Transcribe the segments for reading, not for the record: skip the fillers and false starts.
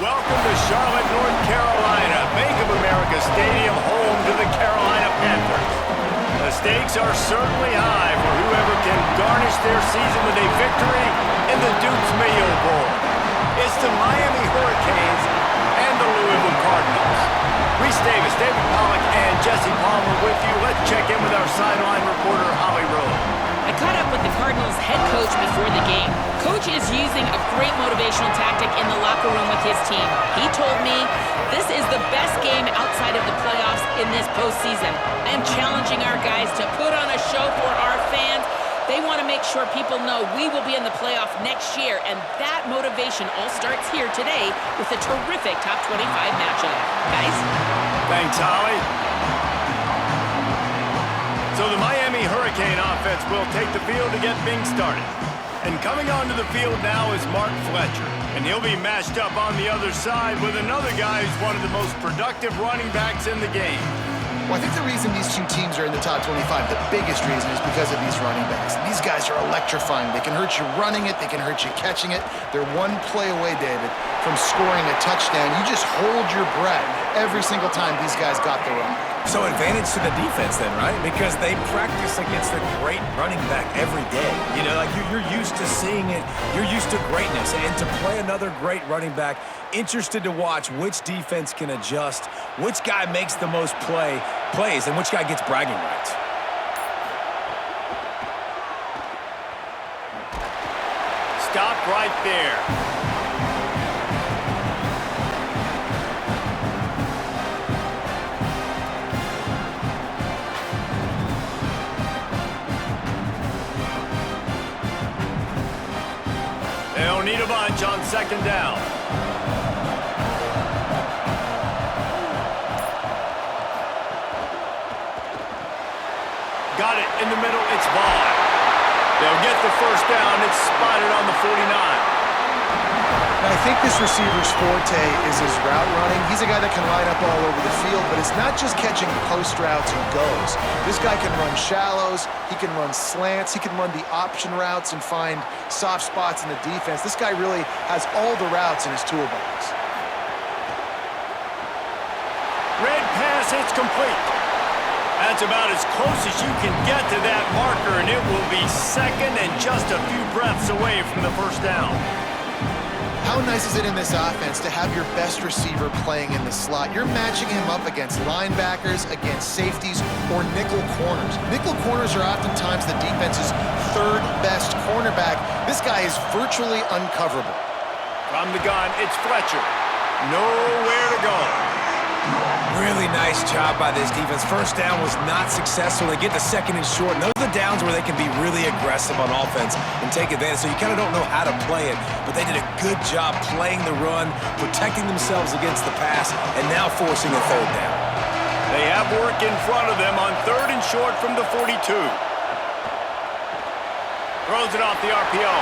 Welcome to Charlotte, North Carolina, Bank of America Stadium, home to the Carolina Panthers. The stakes are certainly high for whoever can garnish their season with a victory in the Duke's Mayo Bowl. It's the Miami Hurricanes and the Louisville Cardinals. Reese Davis, David Pollack, and Jesse Palmer with you. Let's check in with our sideline reporter, Holly Rowe. I caught up with the Cardinals head coach before the game. Coach is using a great motivational tactic in the locker room with his team. He told me this is the best game outside of the playoffs in this postseason. I am challenging our guys to put on a show for our fans. They want to make sure people know we will be in the playoff next year, and that motivation all starts here today with a terrific top 25 matchup. Guys? Thanks, Holly. So the Miami Hurricane offense will take the field to get things started. And coming onto the field now is Mark Fletcher. And he'll be matched up on the other side with another guy who's one of the most productive running backs in the game. Well, I think the reason these two teams are in the top 25, the biggest reason, is because of these running backs. These guys are electrifying. They can hurt you running it. They can hurt you catching it. They're one play away, David, from scoring a touchdown. You just hold your breath every single time these guys got the run. So advantage to the defense then, right? Because they practice against a great running back every day. You know, like you're used to seeing it. You're used to greatness. And to play another great running back, interested to watch which defense can adjust, which guy makes the most plays, and which guy gets bragging rights. Stop right there. They don't need a bunch on second down. Got it in the middle, it's Vaughn. They'll get the first down, it's spotted on the 49. Now, I think this receiver's forte is his route running. He's a guy that can line up all over the field, but it's not just catching post routes and goes. This guy can run shallows, he can run slants, he can run the option routes and find soft spots in the defense. This guy really has all the routes in his toolbox. Red pass, it's complete. That's about as close as you can get to that marker, and it will be second and just a few breaths away from the first down. How nice is it in this offense to have your best receiver playing in the slot? You're matching him up against linebackers, against safeties, or nickel corners. Nickel corners are oftentimes the defense's third best cornerback. This guy is virtually uncoverable. From the gun, it's Fletcher. Nowhere to go. Really nice job by this defense. First down was not successful. They get the second and short. And those are the downs where they can be really aggressive on offense and take advantage. So you kind of don't know how to play it, but they did a good job playing the run, protecting themselves against the pass, and now forcing a third down. They have work in front of them on third and short from the 42. Throws it off the RPO.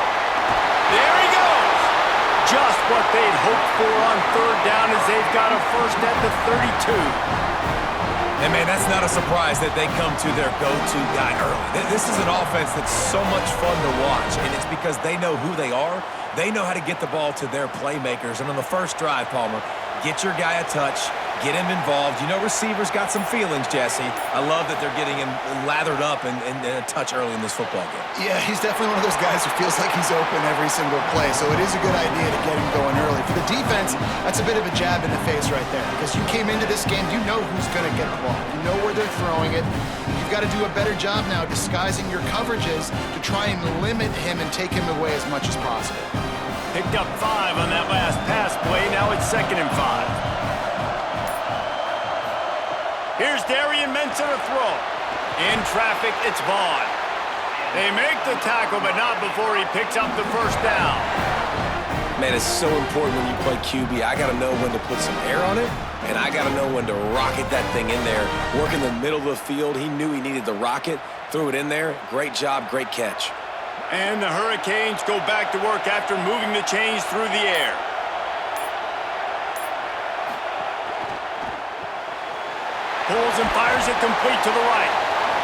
There he goes. Just what they'd hoped for on third down as they've got a first at the 32. And, man, that's not a surprise that they come to their go-to guy early. This is an offense that's so much fun to watch, and it's because they know who they are. They know how to get the ball to their playmakers. And on the first drive, Palmer, get your guy a touch, get him involved. You know receivers got some feelings, Jesse. I love that they're getting him lathered up and a touch early in this football game. Yeah, he's definitely one of those guys who feels like he's open every single play, so it is a good idea to get him going early. For the defense, that's a bit of a jab in the face right there, because you came into this game, you know who's going to get the ball. You know where they're throwing it. You've got to do a better job now disguising your coverages to try and limit him and take him away as much as possible. Picked up 5 on that last pass play. Now it's 2nd and 5. Here's Darian Mensah to throw. In traffic, it's Vaughn. They make the tackle, but not before he picks up the first down. Man, it's so important when you play QB. I got to know when to put some air on it, and I got to know when to rocket that thing in there. Work in the middle of the field. He knew he needed the rocket. Threw it in there. Great job, great catch. And the Hurricanes go back to work after moving the chains through the air. Pulls and fires it complete to the right.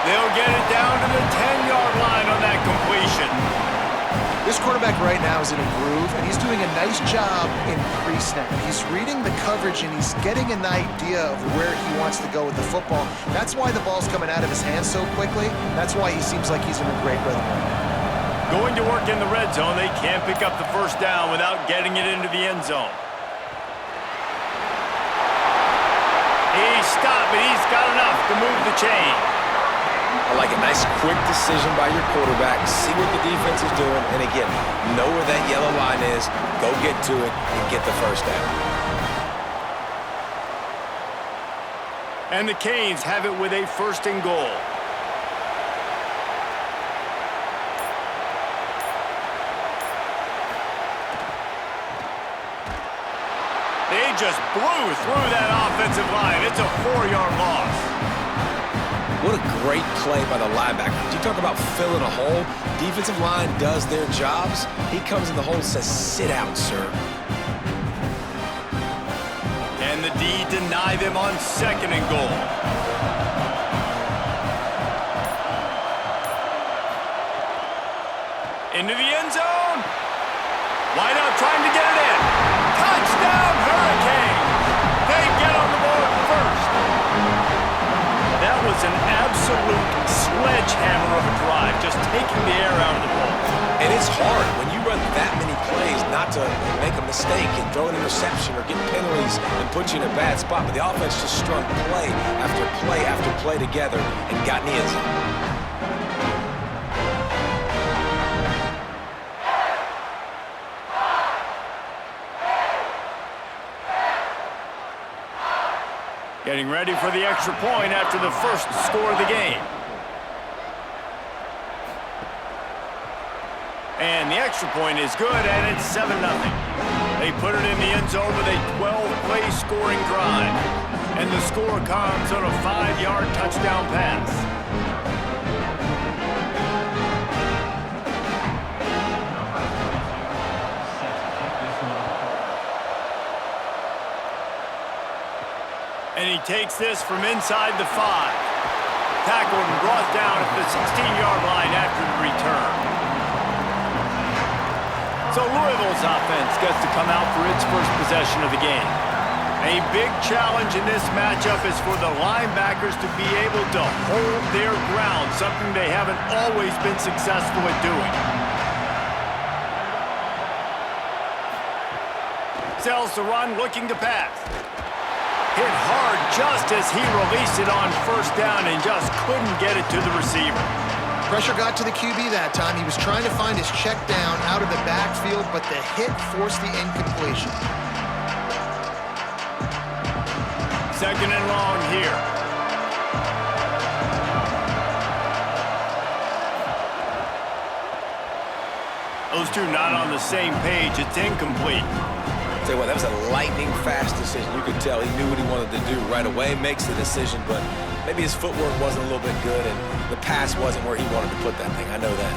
They'll get it down to the 10-yard line on that completion. This quarterback right now is in a groove, and he's doing a nice job in pre-snap. He's reading the coverage, and he's getting an idea of where he wants to go with the football. That's why the ball's coming out of his hands so quickly. That's why he seems like he's in a great rhythm right now. Going to work in the red zone, they can't pick up the first down without getting it into the end zone. He stopped, but he's got enough to move the chain. I like a nice, quick decision by your quarterback. See what the defense is doing, and again, know where that yellow line is. Go get to it and get the first down. And the Canes have it with a 1st and goal. They just blew through that offensive line. It's a 4-yard loss. What a great play by the linebacker. You talk about filling a hole. Defensive line does their jobs. He comes in the hole and says, sit out, sir. And the D deny them on 2nd and goal. Into the end zone. Wide out trying to get it in. Touchdown, Hurricanes. They get on the board first. That was an absolute sledgehammer of a drive, just taking the air out of the ball. And it's hard when you run that many plays not to make a mistake and throw an interception or get penalties and put you in a bad spot. But the offense just strung play after play after play together and got in the end zone. Getting ready for the extra point after the first score of the game. And the extra point is good, and it's 7-0. They put it in the end zone with a 12-play scoring drive. And the score comes on a 5-yard touchdown pass. And he takes this from inside the 5. Tackled and brought down at the 16-yard line after the return. So Louisville's offense gets to come out for its first possession of the game. A big challenge in this matchup is for the linebackers to be able to hold their ground, something they haven't always been successful at doing. Sells the run, looking to pass. Hit hard just as he released it on 1st down and just couldn't get it to the receiver. Pressure got to the QB that time. He was trying to find his check down out of the backfield, but the hit forced the incompletion. 2nd and long here. Those two not on the same page. It's incomplete. Tell you what, that was a lightning-fast decision. You could tell he knew what he wanted to do right away, makes the decision, but maybe his footwork wasn't a little bit good, and the pass wasn't where he wanted to put that thing. I know that.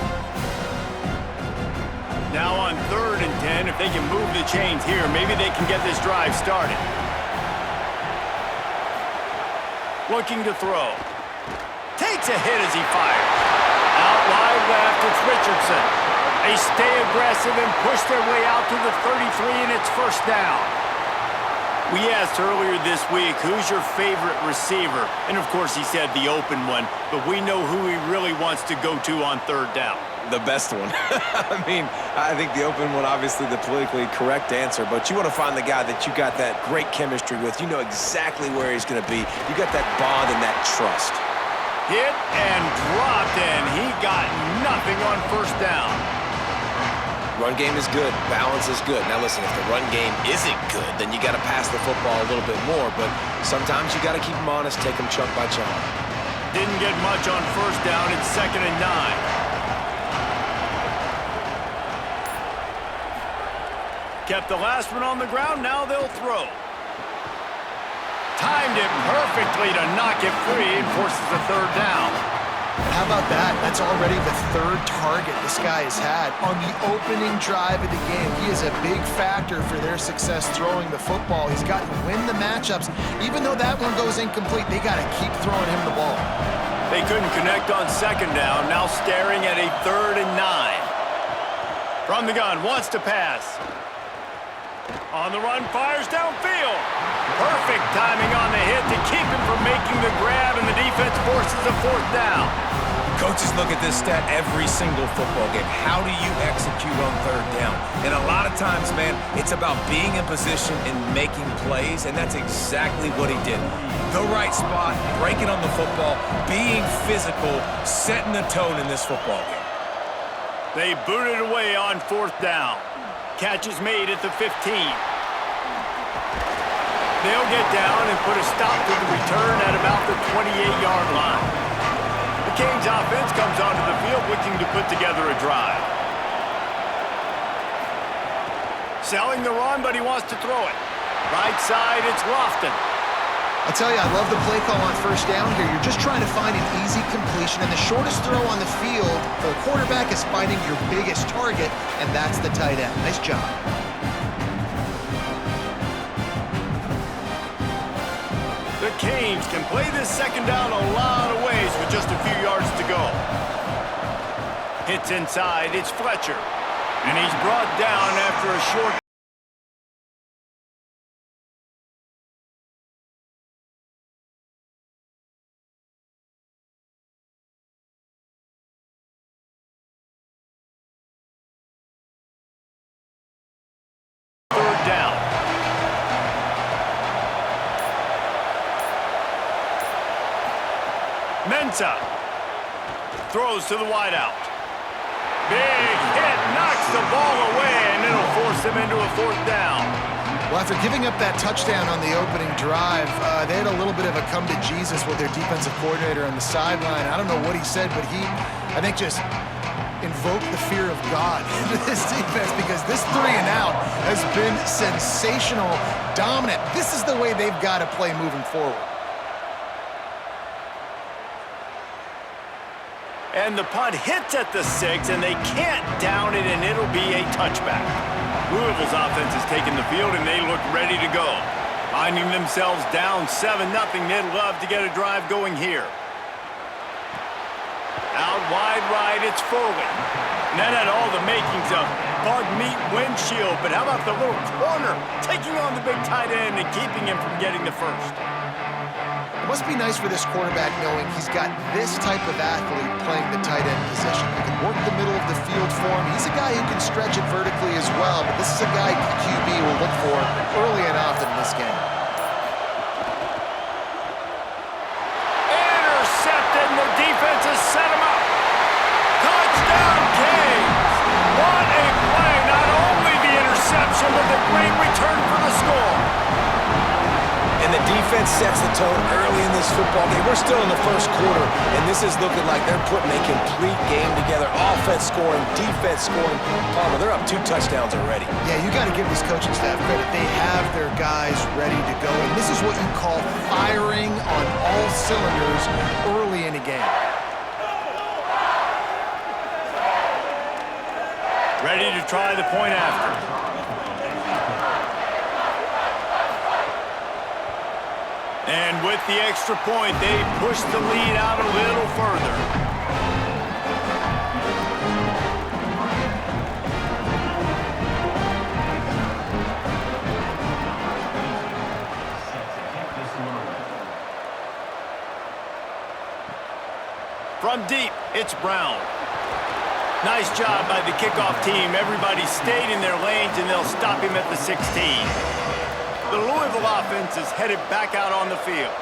Now on 3rd and 10, if they can move the chains here, maybe they can get this drive started. Looking to throw. Takes a hit as he fires. Out wide left, it's Richardson. They stay aggressive and push their way out to the 33, and it's 1st down. We asked earlier this week, who's your favorite receiver? And, of course, he said the open one, but we know who he really wants to go to on 3rd down. The best one. I mean, I think the open one, obviously the politically correct answer, but you want to find the guy that you got that great chemistry with. You know exactly where he's going to be. You got that bond and that trust. Hit and dropped, and he got nothing on 1st down. Run game is good. Balance is good. Now listen, if the run game isn't good, then you got to pass the football a little bit more. But sometimes you got to keep them honest, take them chunk by chunk. Didn't get much on 1st down. It's 2nd and 9. Kept the last one on the ground. Now they'll throw. Timed it perfectly to knock it free and forces a 3rd down. How about that? That's already the 3rd target this guy has had on the opening drive of the game. He is a big factor for their success throwing the football. He's got to win the matchups. Even though that one goes incomplete, they got to keep throwing him the ball. They couldn't connect on 2nd down. Now staring at a 3rd and 9. From the gun, wants to pass. On the run, fires downfield. Perfect timing on the hit to keep him from making the grab, and the defense forces a fourth down. Coaches look at this stat every single football game. How do you execute on third down? And a lot of times, man, it's about being in position and making plays, and that's exactly what he did. The right spot, breaking on the football, being physical, setting the tone in this football game. They boot it away on fourth down. Catch is made at the 15. They'll get down and put a stop to the return at about the 28-yard line. The Canes offense comes onto the field looking to put together a drive. Selling the run, but he wants to throw it. Right side, it's Lofton. I'll tell you, I love the play call on first down here. You're just trying to find an easy completion, and the shortest throw on the field for the quarterback is finding your biggest target, and that's the tight end. Nice job. The Canes can play this second down a lot of ways with just a few yards to go. Hits inside, it's Fletcher. And he's brought down after a short third down. Mensah throws to the wideout. Big hit, knocks the ball away, and it'll force them into a fourth down. Well, after giving up that touchdown on the opening drive, they had a little bit of a come to Jesus with their defensive coordinator on the sideline. I don't know what he said, but he, I think, just invoked the fear of God into this defense, because this 3 and out has been sensational, dominant. This is the way they've got to play moving forward. And the punt hits at the 6, and they can't down it, and it'll be a touchback. Louisville's offense has taken the field, and they look ready to go. Finding themselves down 7-0, they'd love to get a drive going here. Out wide right, it's Foley. And that had all the makings of bug meat windshield, but how about the little corner taking on the big tight end and keeping him from getting the first? It must be nice for this quarterback knowing he's got this type of athlete playing the tight end position. He can work the middle of the field for him. He's a guy who can stretch it vertically as well, but this is a guy QB will look for early and often in this game. Intercepted, and the defense has set him up. Touchdown, Canes! What a play! Not only the interception, but the great return for the score. And the defense sets the tone early in this football game. We're still in the first quarter, and this is looking like they're putting a complete game together. Offense scoring, defense scoring. Palmer, they're up 2 touchdowns already. Yeah, you got to give this coaching staff credit. They have their guys ready to go, and this is what you call firing on all cylinders early in a game. Ready to try the point after. And with the extra point, they push the lead out a little further. From deep, it's Brown. Nice job by the kickoff team. Everybody stayed in their lanes, and they'll stop him at the 16. The Louisville offense is headed back out on the field.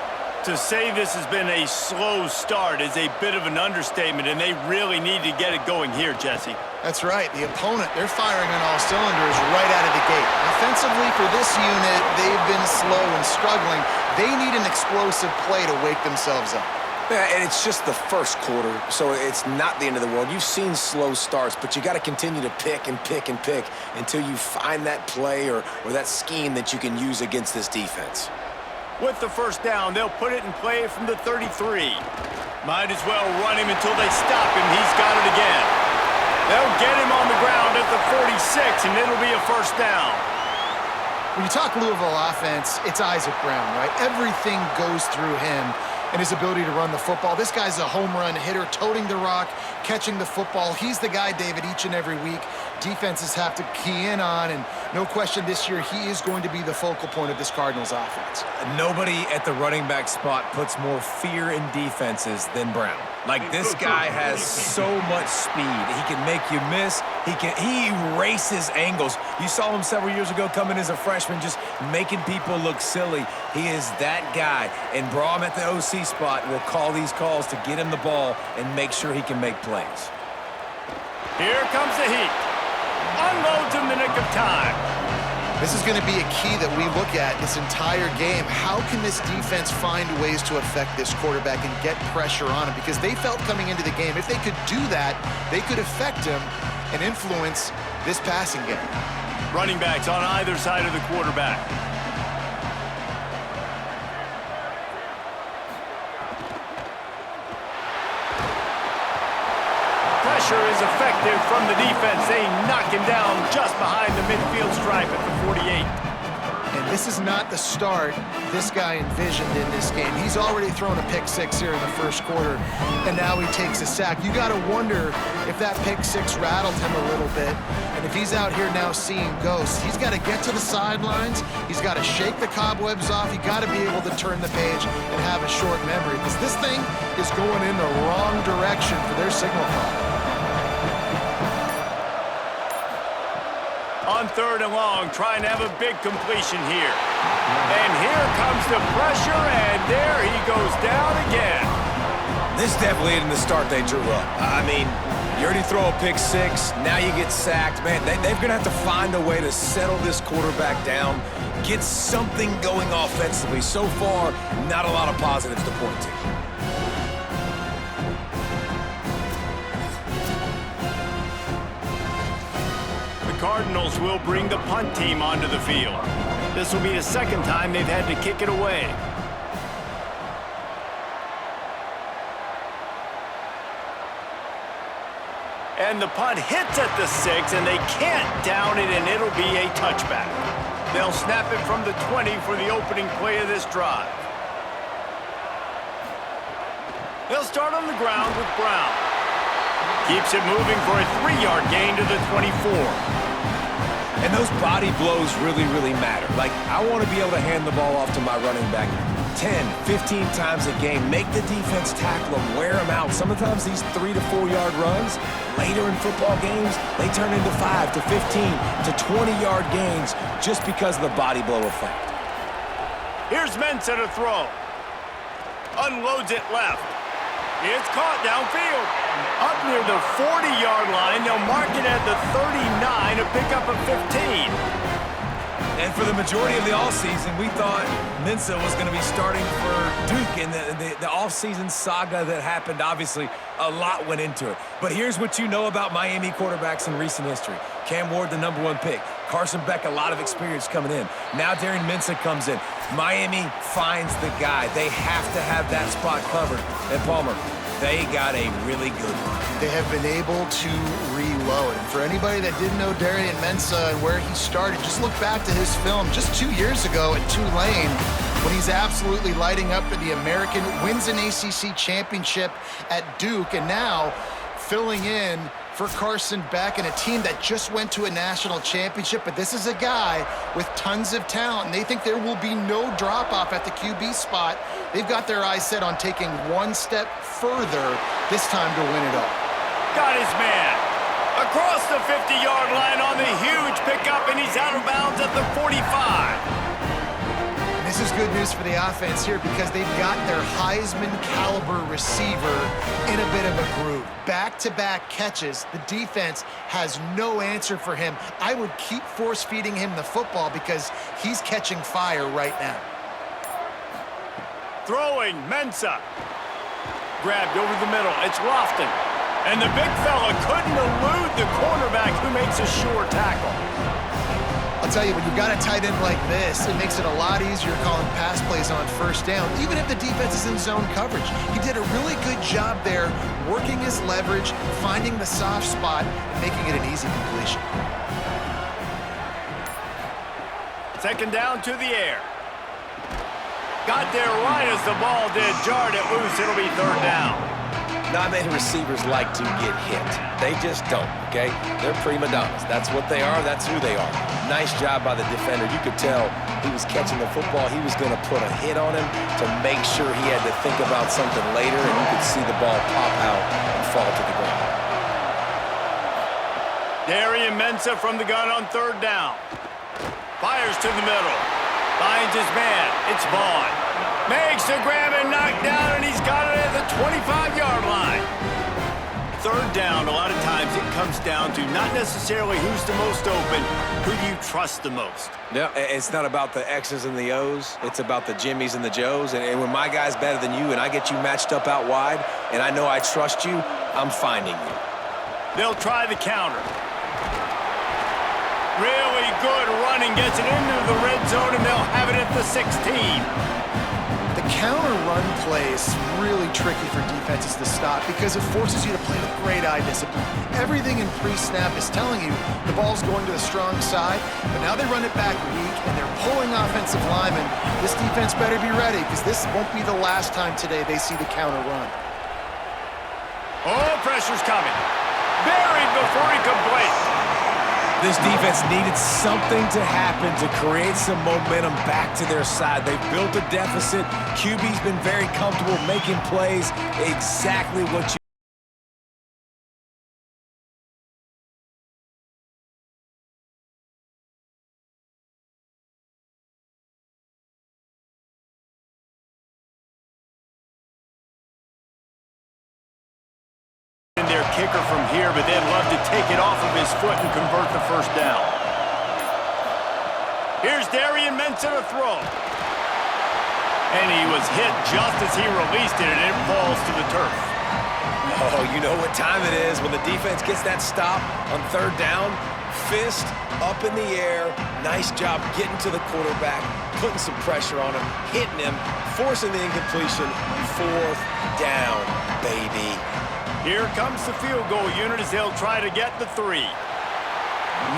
To say this has been a slow start is a bit of an understatement, and they really need to get it going here, Jesse. That's right. The opponent, they're firing on all cylinders right out of the gate. Offensively, for this unit, they've been slow and struggling. They need an explosive play to wake themselves up. Yeah, and it's just the first quarter, so it's not the end of the world. You've seen slow starts, but you got to continue to pick and pick and pick until you find that play or that scheme that you can use against this defense. With the first down, they'll put it in play from the 33. Might as well run him until they stop him. He's got it again. They'll get him on the ground at the 46, and it'll be a first down. When you talk Louisville offense, it's Isaac Brown, right? Everything goes through him and his ability to run the football. This guy's a home run hitter, toting the rock, catching the football. He's the guy, David, each and every week defenses have to key in on, and no question this year he is going to be the focal point of this Cardinals offense. Nobody at the running back spot puts more fear in defenses than Brown. Like, this guy has so much speed. He can make you miss. He erases angles. You saw him several years ago coming as a freshman, just making people look silly. He is that guy. And Braum at the OC spot will call these calls to get him the ball and make sure he can make plays. Here comes the heat. Unloads in the nick of time. This is going to be a key that we look at this entire game. How can this defense find ways to affect this quarterback and get pressure on him? Because they felt coming into the game, if they could do that, they could affect him and influence this passing game. Running backs on either side of the quarterback. Pressure is effective from the defense. They knock him down just behind the midfield stripe at the 48. And this is not the start this guy envisioned in this game. He's already thrown a pick six here in the first quarter, and now he takes a sack. You got to wonder if that pick six rattled him a little bit, and if he's out here now seeing ghosts. He's got to get to the sidelines. He's got to shake the cobwebs off. You got to be able to turn the page and have a short memory, because this thing is going in the wrong direction for their signal call. On 3rd and long, trying to have a big completion here. And here comes the pressure, and there he goes down again. This definitely isn't the start they drew up. I mean, you already throw a pick six, now you get sacked. Man, they're going to have to find a way to settle this quarterback down, get something going offensively. So far, not a lot of positives to point to. Cardinals will bring the punt team onto the field. This will be the second time they've had to kick it away. And the punt hits at the 6, and they can't down it, and it'll be a touchback. They'll snap it from the 20 for the opening play of this drive. They'll start on the ground with Brown. Keeps it moving for a 3-yard gain to the 24. And those body blows really, really matter. Like, I want to be able to hand the ball off to my running back 10, 15 times a game. Make the defense tackle them, wear them out. Sometimes these 3 to 4 yard runs, later in football games, they turn into 5 to 15 to 20-yard gains just because of the body blow effect. Here's Mensa to throw. Unloads it left. It's caught downfield. Up near the 40-yard line, they'll mark it at the 39, a pickup of 15. And for the majority of the offseason, we thought Mensa was going to be starting for Duke in the offseason saga that happened. Obviously, a lot went into it. But here's what you know about Miami quarterbacks in recent history. Cam Ward, the #1 pick. Carson Beck, a lot of experience coming in. Now Darren Mensa comes in. Miami finds the guy. They have to have that spot covered. And Palmer, they got a really good one. They have been able to reload. And for anybody that didn't know Darren Mensa and where he started, just look back to his film just 2 years ago at Tulane when he's absolutely lighting up for the American, wins an ACC championship at Duke, and now filling in for Carson Beck and a team that just went to a national championship. But this is a guy with tons of talent, and they think there will be no drop-off at the QB spot. They've got their eyes set on taking one step further this time to win it all. Got his man. Across the 50-yard line on the huge pickup, and he's out of bounds at the 45. This is good news for the offense here because they've got their Heisman-caliber receiver in a bit of a groove. Back-to-back catches. The defense has no answer for him. I would keep force-feeding him the football because he's catching fire right now. Throwing, Mensa. Grabbed over the middle. It's Lofton. And the big fella couldn't elude the cornerback who makes a sure tackle. I'll tell you, when you've got a tight end like this, it makes it a lot easier calling pass plays on first down, even if the defense is in zone coverage. He did a really good job there, working his leverage, finding the soft spot, and making it an easy completion. Second down to the air. Got there right as the ball did. Jarred it loose. It'll be third down. Not many receivers like to get hit. They just don't, okay? They're prima donnas. That's what they are. That's who they are. Nice job by the defender. You could tell he was catching the football. He was going to put a hit on him to make sure he had to think about something later, and you could see the ball pop out and fall to the ground. Darian Mensah from the gun on third down. Fires to the middle. Finds his man. It's Vaughn. Makes the grab and knock down, and he's got it at the 25-yard line. Third down, a lot of times it comes down to not necessarily who's the most open, who do you trust the most? Yeah, it's not about the X's and the O's. It's about the Jimmies and the Joes. And when my guy's better than you and I get you matched up out wide and I know I trust you, I'm finding you. They'll try the counter. Really good running, gets it into the red zone, and they'll have it at the 16. The counter run play is really tricky for defenses to stop because it forces you to play with great eye discipline. Everything in pre-snap is telling you the ball's going to the strong side, but now they run it back weak and they're pulling offensive linemen. This defense better be ready because this won't be the last time today they see the counter run. Oh, pressure's coming. Buried before he could blink. This defense needed something to happen to create some momentum back to their side. They've built a deficit. QB's been very comfortable making plays. Exactly what you... Their kicker from here, but they'd love to take it off of his foot and convert the first down. Here's Darian Mensah to throw. And he was hit just as he released it, and it falls to the turf. Oh, you know what time it is when the defense gets that stop on third down. Fist up in the air. Nice job getting to the quarterback, putting some pressure on him, hitting him, forcing the incompletion. Fourth down, baby. Here comes the field goal unit as they'll try to get the 3.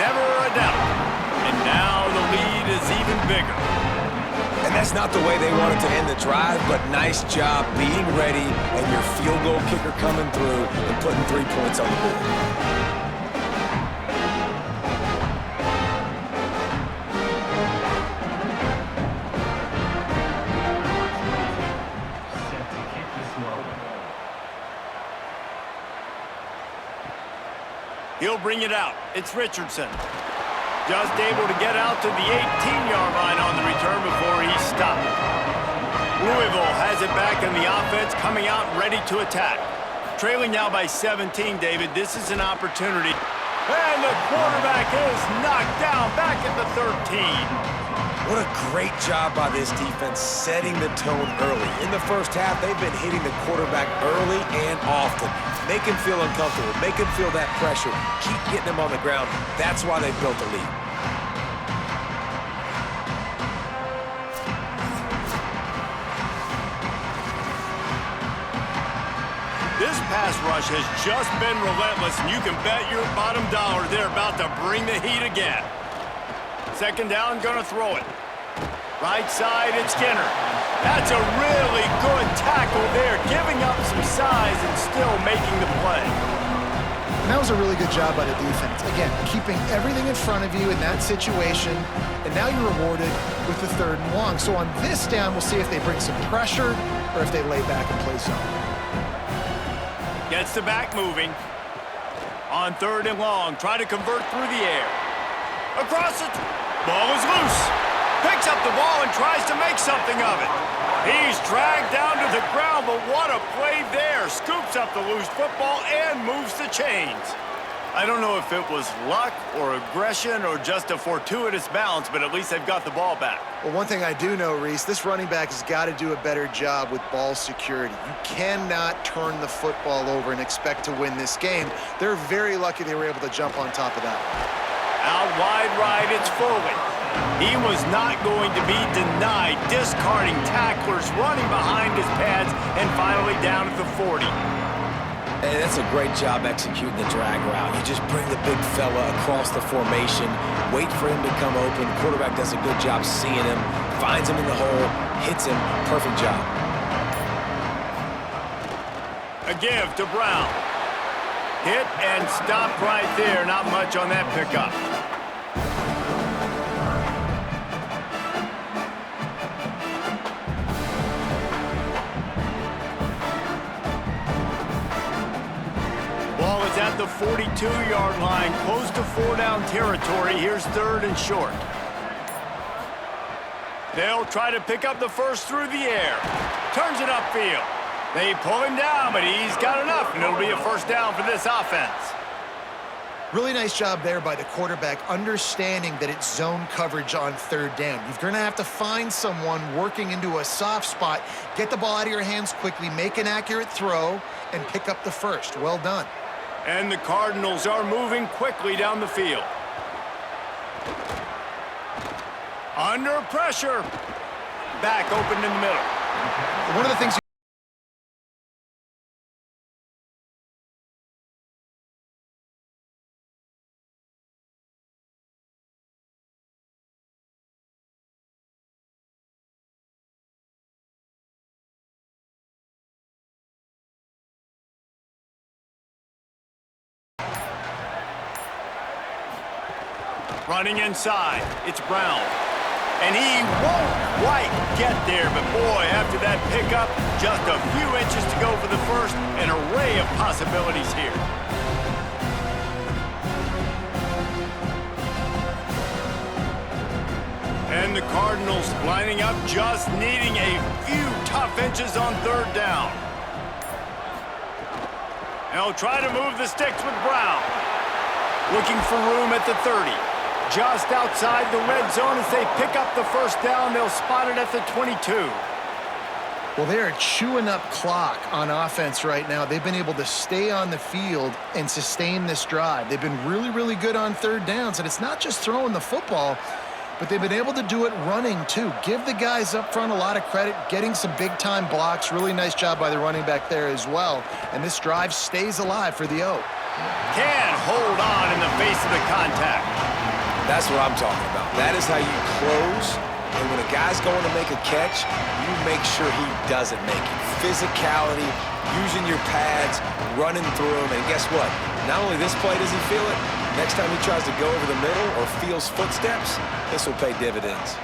Never a doubt. And now the lead is even bigger. And that's not the way they wanted to end the drive, but nice job being ready and your field goal kicker coming through and putting 3 points on the board. He'll bring it out. It's Richardson. Just able to get out to the 18-yard line on the return before he's stopped. Louisville has it back in the offense, coming out ready to attack. Trailing now by 17, David. This is an opportunity. And the quarterback is knocked down back at the 13. What a great job by this defense setting the tone early. In the first half, they've been hitting the quarterback early and often. Make him feel uncomfortable. Make him feel that pressure. Keep getting him on the ground. That's why they've built a lead. This pass rush has just been relentless, and you can bet your bottom dollar they're about to bring the heat again. Second down, gonna throw it. Right side, it's Skinner. That's a really good tackle there, giving up some size and still making the play. And that was a really good job by the defense. Again, keeping everything in front of you in that situation, and now you're rewarded with the 3rd and long. So on this down, we'll see if they bring some pressure or if they lay back and play zone. Gets the back moving. On 3rd and long, try to convert through the air. Across it. Ball is loose. Picks up the ball and tries to make something of it. He's dragged down to the ground, but what a play there. Scoops up the loose football and moves the chains. I don't know if it was luck or aggression or just a fortuitous bounce, but at least they've got the ball back. Well, one thing I do know, Reese, this running back has got to do a better job with ball security. You cannot turn the football over and expect to win this game. They're very lucky they were able to jump on top of that. Out wide right, it's Foley. He was not going to be denied, discarding tacklers, running behind his pads, and finally down at the 40. And that's a great job executing the drag route. You just bring the big fella across the formation, wait for him to come open. The quarterback does a good job seeing him, finds him in the hole, hits him. Perfect job. A give to Brown. Hit and stop right there. Not much on that pickup. Ball is at the 42-yard line, close to 4-down territory. Here's 3rd and short. They'll try to pick up the first through the air. Turns it upfield. They pull him down, but he's got enough, and it'll be a first down for this offense. Really nice job there by the quarterback, understanding that it's zone coverage on 3rd down. You're going to have to find someone working into a soft spot, get the ball out of your hands quickly, make an accurate throw, and pick up the first. Well done. And the Cardinals are moving quickly down the field. Under pressure. Back open in the middle. One of the things running inside, it's Brown. And he won't quite get there, but boy, after that pickup, just a few inches to go for the first, an array of possibilities here. And the Cardinals lining up, just needing a few tough inches on 3rd down. They'll try to move the sticks with Brown. Looking for room at the 30. Just outside the red zone as they pick up the first down. They'll spot it at the 22. Well, they're chewing up clock on offense right now. They've been able to stay on the field and sustain this drive. They've been really, really good on 3rd downs, and it's not just throwing the football, but they've been able to do it running, too. Give the guys up front a lot of credit, getting some big-time blocks. Really nice job by the running back there as well. And this drive stays alive for the O. Can hold on in the face of the contact. That's what I'm talking about. That is how you close. And when a guy's going to make a catch, you make sure he doesn't make it. Physicality, using your pads, running through them. And guess what? Not only this play does he feel it, next time he tries to go over the middle or feels footsteps, this will pay dividends.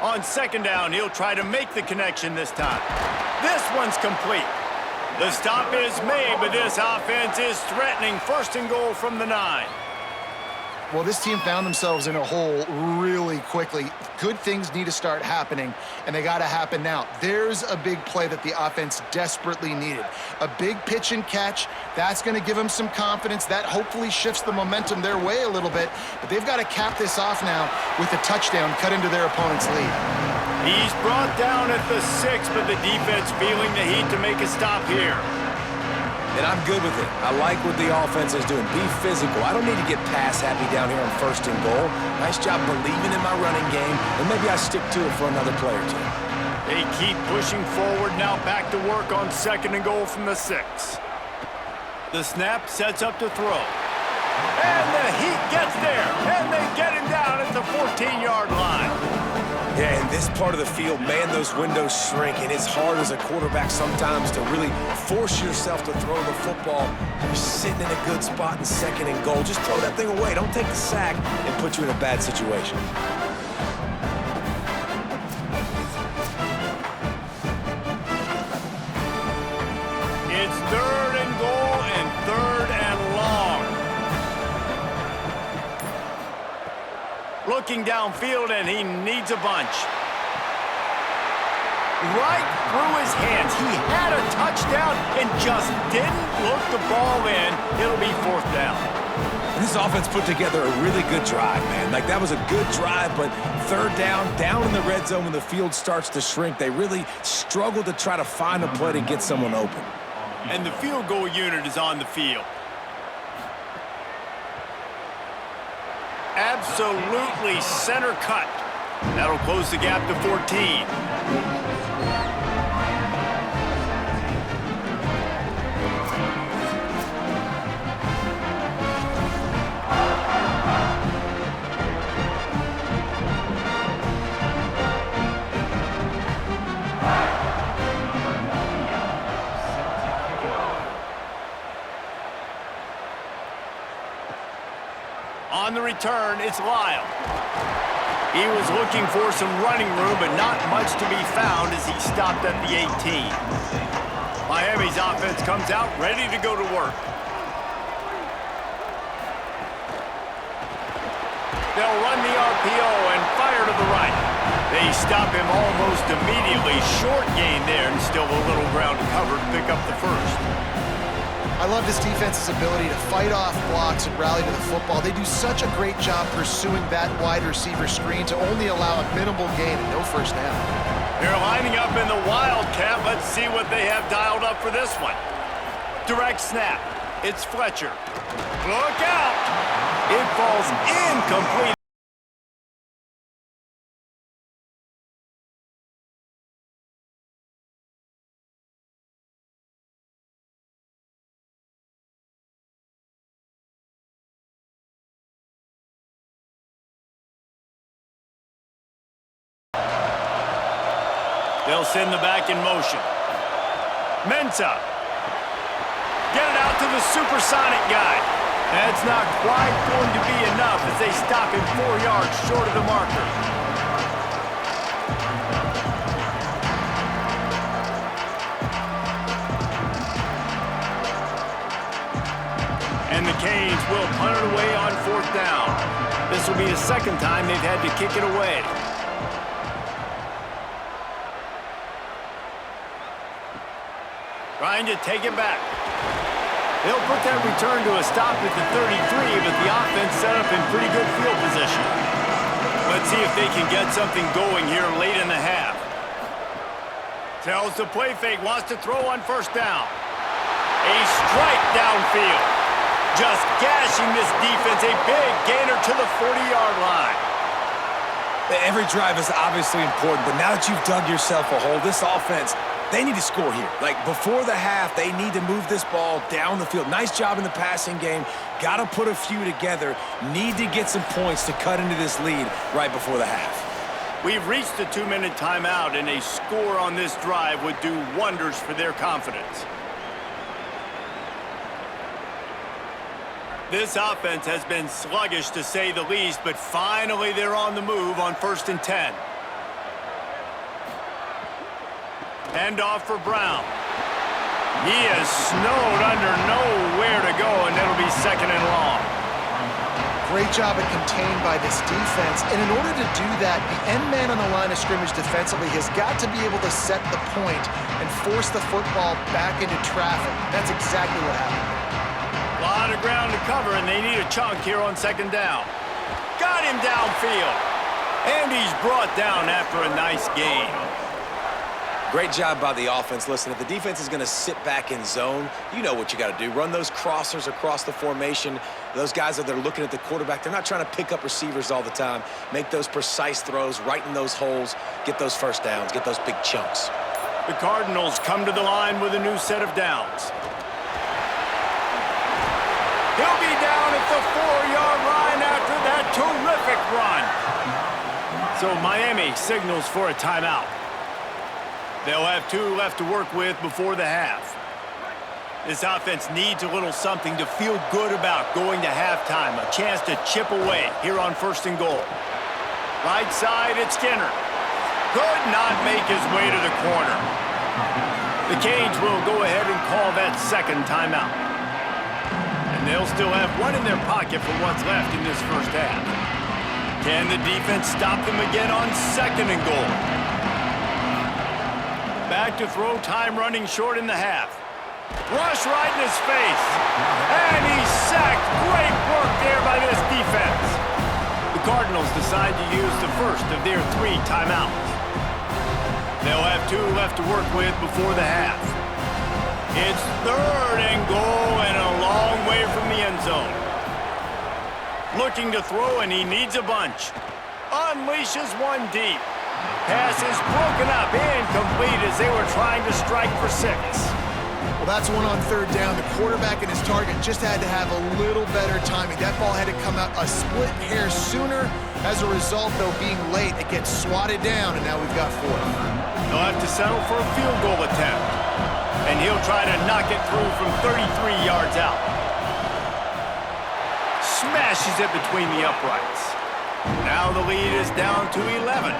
On 2nd down, he'll try to make the connection this time. This one's complete. The stop is made, but this offense is threatening 1st and goal from the 9. Well, this team found themselves in a hole really quickly. Good things need to start happening, and they got to happen now. There's a big play that the offense desperately needed. A big pitch and catch. That's going to give them some confidence. That hopefully shifts the momentum their way a little bit. But they've got to cap this off now with a touchdown cut into their opponent's lead. He's brought down at the 6, but the defense feeling the heat to make a stop here. And I'm good with it. I like what the offense is doing. Be physical. I don't need to get pass happy down here on 1st and goal. Nice job believing in my running game, and maybe I stick to it for another play or two. They keep pushing forward, now back to work on 2nd and goal from the 6. The snap sets up to throw. And the heat gets there, and they get him down at the 14-yard line. Yeah, in this part of the field, man, those windows shrink, and it's hard as a quarterback sometimes to really force yourself to throw the football. You're sitting in a good spot in 2nd and goal. Just throw that thing away. Don't take the sack and put you in a bad situation. It's 3rd and goal and 3rd and long. Looking downfield, and he needs a bunch. Right through his hands. He had a touchdown and just didn't look the ball in. It'll be 4th down. This offense put together a really good drive, man. Like, that was a good drive, but 3rd down in the red zone when the field starts to shrink, they really struggled to try to find a play to get someone open. And the field goal unit is on the field. Absolutely center cut. That'll close the gap to 14. return, it's Lyle. He was looking for some running room, but not much to be found as he stopped at the 18. Miami's offense comes out ready to go to work. They'll run the RPO and fire to the right. They stop him almost immediately. Short gain there and still a little ground to cover to pick up the first. I love this defense's ability to fight off blocks and rally to the football. They do such a great job pursuing that wide receiver screen to only allow a minimal gain and no first down. They're lining up in the Wildcat. Let's see what they have dialed up for this one. Direct snap. It's Fletcher. Look out! It falls incomplete. They'll send the back in motion. Mensah. Get it out to the supersonic guy. That's not quite going to be enough as they stop him 4 yards short of the marker. And the Canes will punt it away on 4th down. This will be the second time they've had to kick it away. Trying to take it back. They'll put that return to a stop at the 33, but the offense set up in pretty good field position. Let's see if they can get something going here late in the half. Tells the play fake, wants to throw on 1st down. A strike downfield. Just gashing this defense, a big gainer to the 40-yard line. Every drive is obviously important, but now that you've dug yourself a hole, this offense, they need to score here. Like, before the half, they need to move this ball down the field. Nice job in the passing game. Got to put a few together. Need to get some points to cut into this lead right before the half. We've reached the 2-minute timeout, and a score on this drive would do wonders for their confidence. This offense has been sluggish, to say the least, but finally they're on the move on 1st and 10. Hand off for Brown. He is snowed under, nowhere to go, and it'll be 2nd and long. Great job at contained by this defense. And in order to do that, the end man on the line of scrimmage defensively has got to be able to set the point and force the football back into traffic. That's exactly what happened. A lot of ground to cover, and they need a chunk here on 2nd down. Got him downfield. And he's brought down after a nice gain. Great job by the offense. Listen, if the defense is going to sit back in zone, you know what you got to do. Run those crossers across the formation. Those guys that are looking at the quarterback, they're not trying to pick up receivers all the time. Make those precise throws, right in those holes, get those first downs, get those big chunks. The Cardinals come to the line with a new set of downs. He'll be down at the 4-yard line after that terrific run. So Miami signals for a timeout. They'll have 2 left to work with before the half. This offense needs a little something to feel good about going to halftime. A chance to chip away here on 1st and goal. Right side, it's Skinner. Could not make his way to the corner. The Canes will go ahead and call that 2nd timeout. And they'll still have 1 in their pocket for what's left in this first half. Can the defense stop them again on 2nd and goal? Back to throw, time running short in the half. Rush right in his face. And he's sacked. Great work there by this defense. The Cardinals decide to use the first of their 3 timeouts. They'll have 2 left to work with before the half. It's 3rd and goal and a long way from the end zone. Looking to throw, and he needs a bunch. Unleashes one deep. Pass is broken up, incomplete as they were trying to strike for 6. Well, that's one on 3rd down. The quarterback and his target just had to have a little better timing. That ball had to come out a split hair sooner. As a result, though, being late, it gets swatted down, and now we've got 4th. He'll have to settle for a field goal attempt. And he'll try to knock it through from 33 yards out. smashes it between the uprights. Now the lead is down to 11.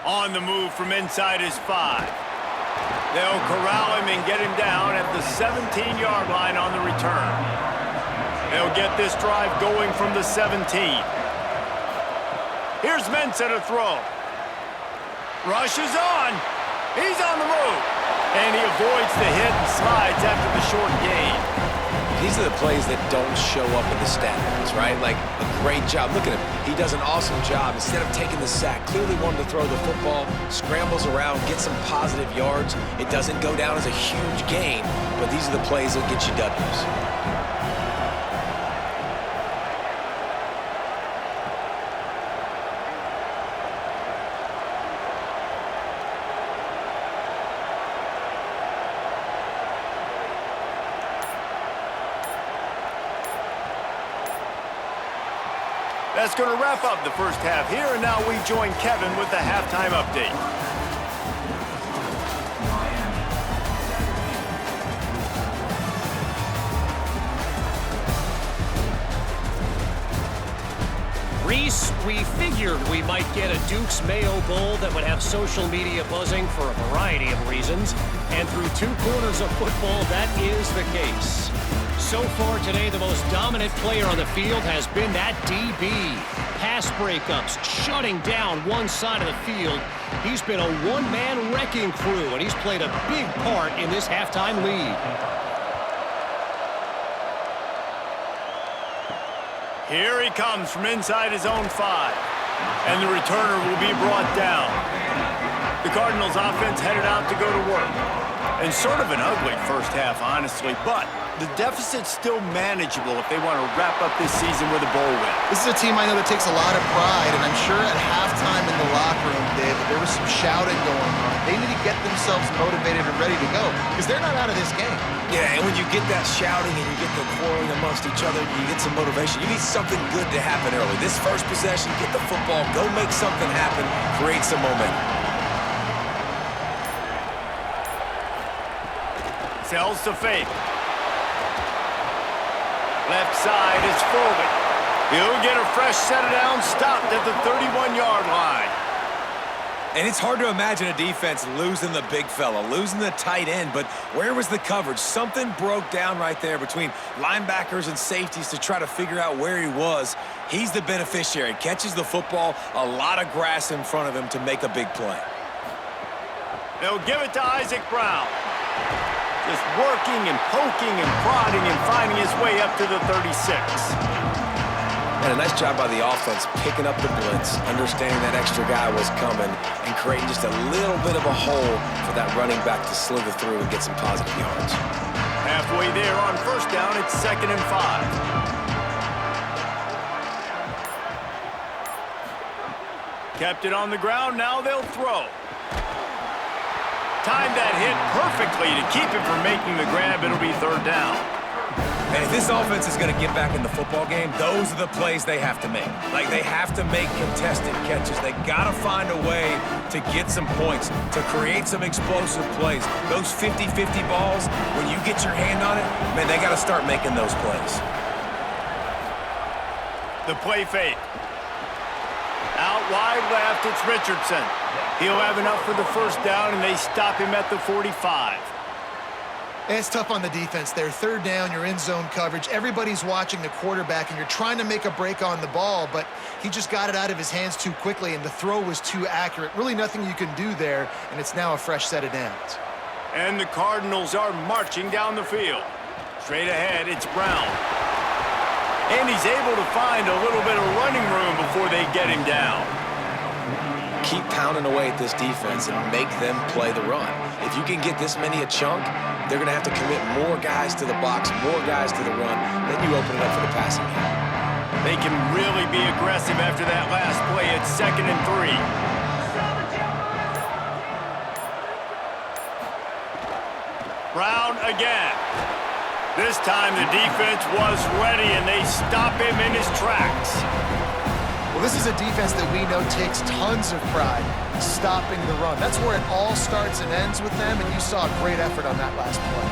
On the move from inside his 5. They'll corral him and get him down at the 17-yard line on the return. They'll get this drive going from the 17. Here's Mensah to throw. Rush is on. He's on the move. And he avoids the hit and slides after the short gain. These are the plays that don't show up in the stat boards, right? Like a great job. Look at him. He does an awesome job. Instead of taking the sack, clearly wanted to throw the football, scrambles around, get some positive yards. It doesn't go down as a huge gain, but these are the plays that get you W's. That's going to wrap up the first half here, and now we join Kevin with the halftime update. Reese, we figured we might get a Duke's Mayo Bowl that would have social media buzzing for a variety of reasons, and through 2 quarters of football, that is the case. So far today, the most dominant player on the field has been that DB. Pass breakups, shutting down one side of the field. He's been a one-man wrecking crew, and he's played a big part in this halftime lead. Here he comes from inside his own 5. And the returner will be brought down. The Cardinals offense headed out to go to work. And sort of an ugly first half, honestly, but the deficit's still manageable if they want to wrap up this season with a bowl win. This is a team I know that takes a lot of pride, and I'm sure at halftime in the locker room, Dave, there was some shouting going on. They need to get themselves motivated and ready to go, because they're not out of this game. Yeah, and when you get that shouting and you get the quarreling amongst each other, you get some motivation. You need something good to happen early. This first possession, get the football, go make something happen, create some momentum. Sells to fake. Left side is Foley. He'll get a fresh set of down, stopped at the 31-yard line. And it's hard to imagine a defense losing the big fella, losing the tight end, but where was the coverage? Something broke down right there between linebackers and safeties to try to figure out where he was. He's the beneficiary. Catches the football, a lot of grass in front of him to make a big play. They'll give it to Isaac Brown. Just working and poking and prodding and finding his way up to the 36. And a nice job by the offense picking up the blitz, understanding that extra guy was coming, and creating just a little bit of a hole for that running back to slither through and get some positive yards. Halfway there on first down, it's 2nd and 5. Kept it on the ground, now they'll throw. Timed that hit perfectly to keep him from making the grab. It'll be 3rd down. And if this offense is going to get back in the football game, those are the plays they have to make. Like, they have to make contested catches. They got to find a way to get some points, to create some explosive plays. Those 50-50 balls, when you get your hand on it, man, they got to start making those plays. The play fake. Out wide left, it's Richardson. He'll have enough for the first down, and they stop him at the 45. It's tough on the defense there. 3rd down, you're in zone coverage. Everybody's watching the quarterback, and you're trying to make a break on the ball, but he just got it out of his hands too quickly, and the throw was too accurate. Really nothing you can do there, and it's now a fresh set of downs. And the Cardinals are marching down the field. Straight ahead, it's Brown. And he's able to find a little bit of running room before they get him down. Keep pounding away at this defense and make them play the run. If you can get this many a chunk, they're going to have to commit more guys to the box, more guys to the run. Then you open it up for the passing game. They can really be aggressive after that last play. It's 2nd and 3. again. This time the defense was ready, and they stop him in his tracks. Well, this is a defense that we know takes tons of pride stopping the run. That's where it all starts and ends with them, and you saw a great effort on that last play.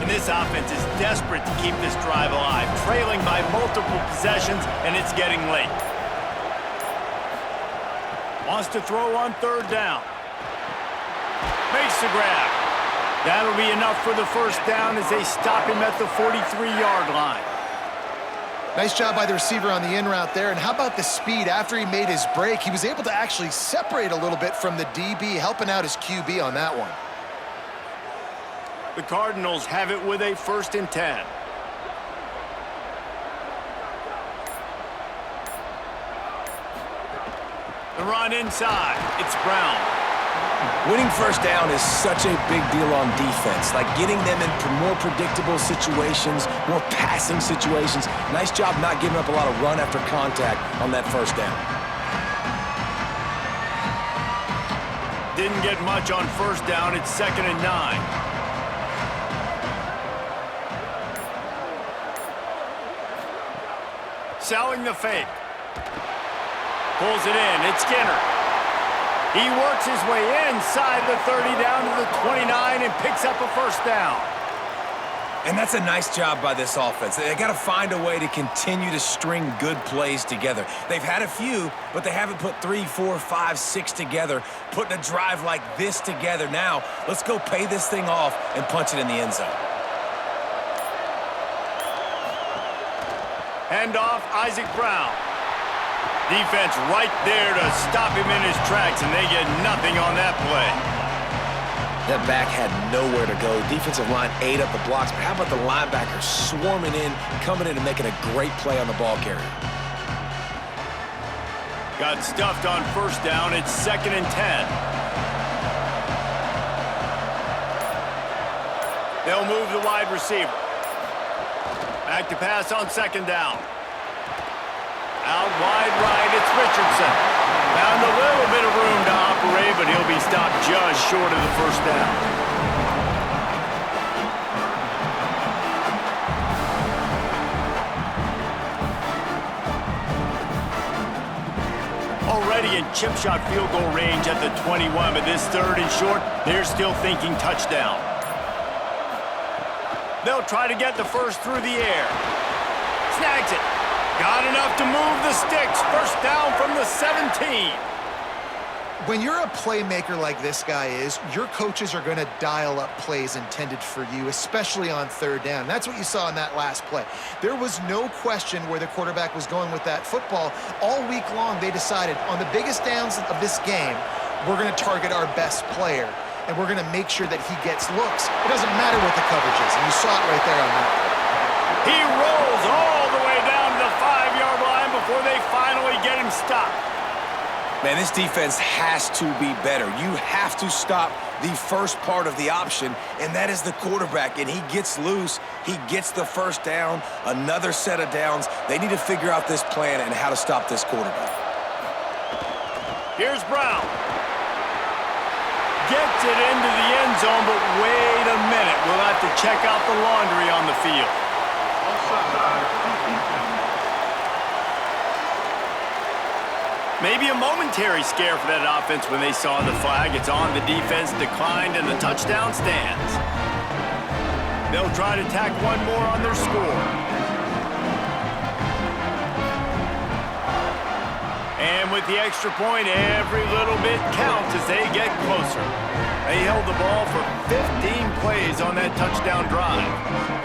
And this offense is desperate to keep this drive alive, trailing by multiple possessions, and it's getting late. Wants to throw on third down. Makes the grab. That'll be enough for the first down as they stop him at the 43-yard line. Nice job by the receiver on the in route there. And how about the speed? After he made his break, he was able to actually separate a little bit from the DB, helping out his QB on that one. The Cardinals have it with a 1st and 10. The run inside. It's Brown. Winning first down is such a big deal on defense, like getting them into more predictable situations, more passing situations. Nice job not giving up a lot of run after contact on that first down. Didn't get much on first down. It's 2nd and 9. Selling the fake. Pulls it in. It's Skinner. He works his way inside the 30 down to the 29 and picks up a first down. And that's a nice job by this offense. They got to find a way to continue to string good plays together. They've had a few, but they haven't put 3, 4, 5, 6 together, putting a drive like this together. Now, let's go pay this thing off and punch it in the end zone. Handoff, Isaac Brown. Defense right there to stop him in his tracks, and they get nothing on that play. That back had nowhere to go. Defensive line ate up the blocks, but how about the linebacker swarming in, coming in and making a great play on the ball carrier? Got stuffed on first down. It's 2nd and 10. They'll move the wide receiver. Back to pass on 2nd down. Out wide right, it's Richardson. Found a little bit of room to operate, but he'll be stopped just short of the first down. Already in chip shot field goal range at the 21, but this 3rd and short, they're still thinking touchdown. They'll try to get the first through the air. Snags it. Got enough to move the sticks. First down from the 17. When you're a playmaker like this guy is, your coaches are going to dial up plays intended for you, especially on 3rd down. That's what you saw in that last play. There was no question where the quarterback was going with that football. All week long, they decided on the biggest downs of this game, we're going to target our best player, and we're going to make sure that he gets looks. It doesn't matter what the coverage is, and you saw it right there on that play. He rolls all the way down to the 5-yard line before they finally get him stopped. Man, this defense has to be better. You have to stop the first part of the option, and that is the quarterback. And he gets loose. He gets the first down, another set of downs. They need to figure out this plan and how to stop this quarterback. Here's Brown. Gets it into the end zone, but wait a minute. We'll have to check out the laundry on the field. Maybe a momentary scare for that offense when they saw the flag. It's on. The defense declined, and the touchdown stands. They'll try to tack one more on their score. And with the extra point, every little bit counts as they get closer. They held the ball for 15 plays on that touchdown drive,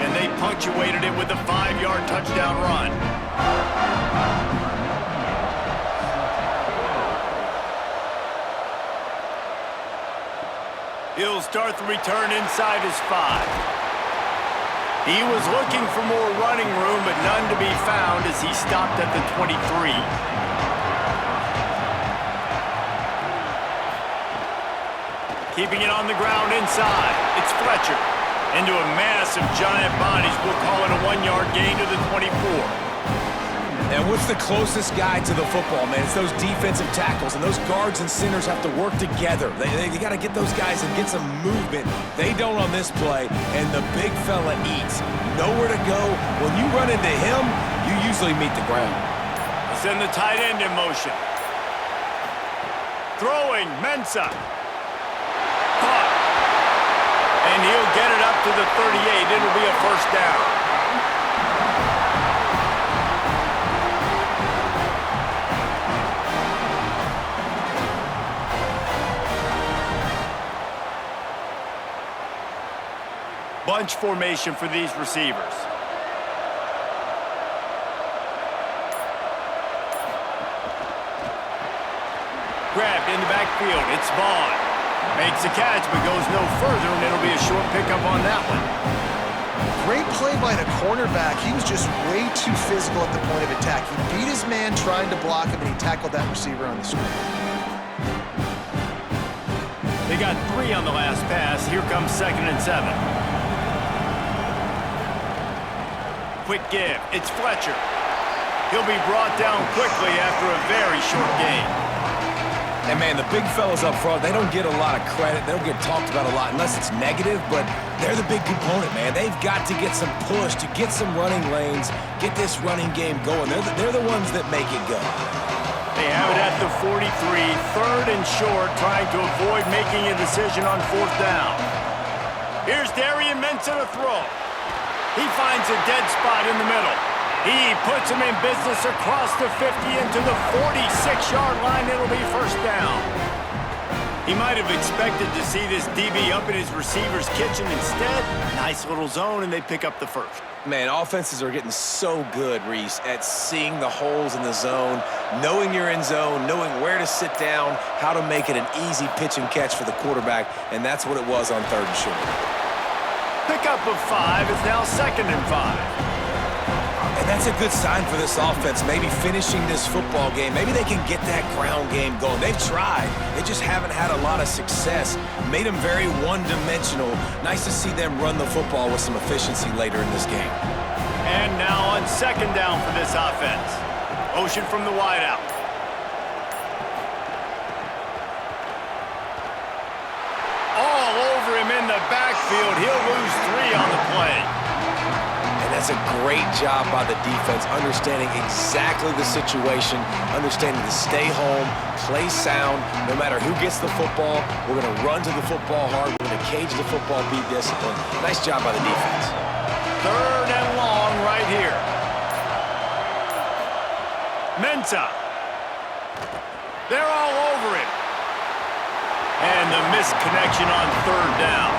and they punctuated it with a 5-yard touchdown run. He'll start the return inside his 5. He was looking for more running room, but none to be found as he stopped at the 23. Keeping it on the ground inside. It's Fletcher. Into a mass of giant bodies. We'll call it a 1-yard gain to the 24. And what's the closest guy to the football, man? It's those defensive tackles, and those guards and centers have to work together. They got to get those guys and get some movement. They don't on this play, and the big fella eats. Nowhere to go. When you run into him, you usually meet the ground. Send the tight end in motion. Throwing, Mensah. Caught. And he'll get it up to the 38. It'll be a first down. Bunch formation for these receivers. Grabbed in the backfield. It's Vaughn. Makes a catch, but goes no further, and it'll be a short pickup on that one. Great play by the cornerback. He was just way too physical at the point of attack. He beat his man trying to block him, and he tackled that receiver on the screen. They got 3 on the last pass. Here comes 2nd and 7. Quick give. It's Fletcher. He'll be brought down quickly after a very short gain. And, man, the big fellas up front, they don't get a lot of credit. They don't get talked about a lot unless it's negative, but they're the big component, man. They've got to get some push, to get some running lanes, get this running game going. They're the ones that make it go. They have it at the 43, 3rd and short, trying to avoid making a decision on 4th down. Here's Darian Mensah to throw. He finds a dead spot in the middle. He puts him in business across the 50 into the 46-yard line. It'll be first down. He might have expected to see this DB up in his receiver's kitchen. Instead, nice little zone, and they pick up the first. Man, offenses are getting so good, Reese, at seeing the holes in the zone, knowing you're in zone, knowing where to sit down, how to make it an easy pitch and catch for the quarterback, and that's what it was on 3rd and short. Pickup of 5 is now 2nd and 5. And that's a good sign for this offense, maybe finishing this football game. Maybe they can get that ground game going. They've tried. They just haven't had a lot of success. Made them very one-dimensional. Nice to see them run the football with some efficiency later in this game. And now on 2nd down for this offense. Motion from the wideout. All over him in the backfield. He'll lose 3 on the play. That's a great job by the defense, understanding exactly the situation, understanding to stay home, play sound. No matter who gets the football, we're going to run to the football hard. We're going to cage the football, be disciplined. Nice job by the defense. 3rd and long right here. Mensah. They're all over him. And the missed connection on 3rd down.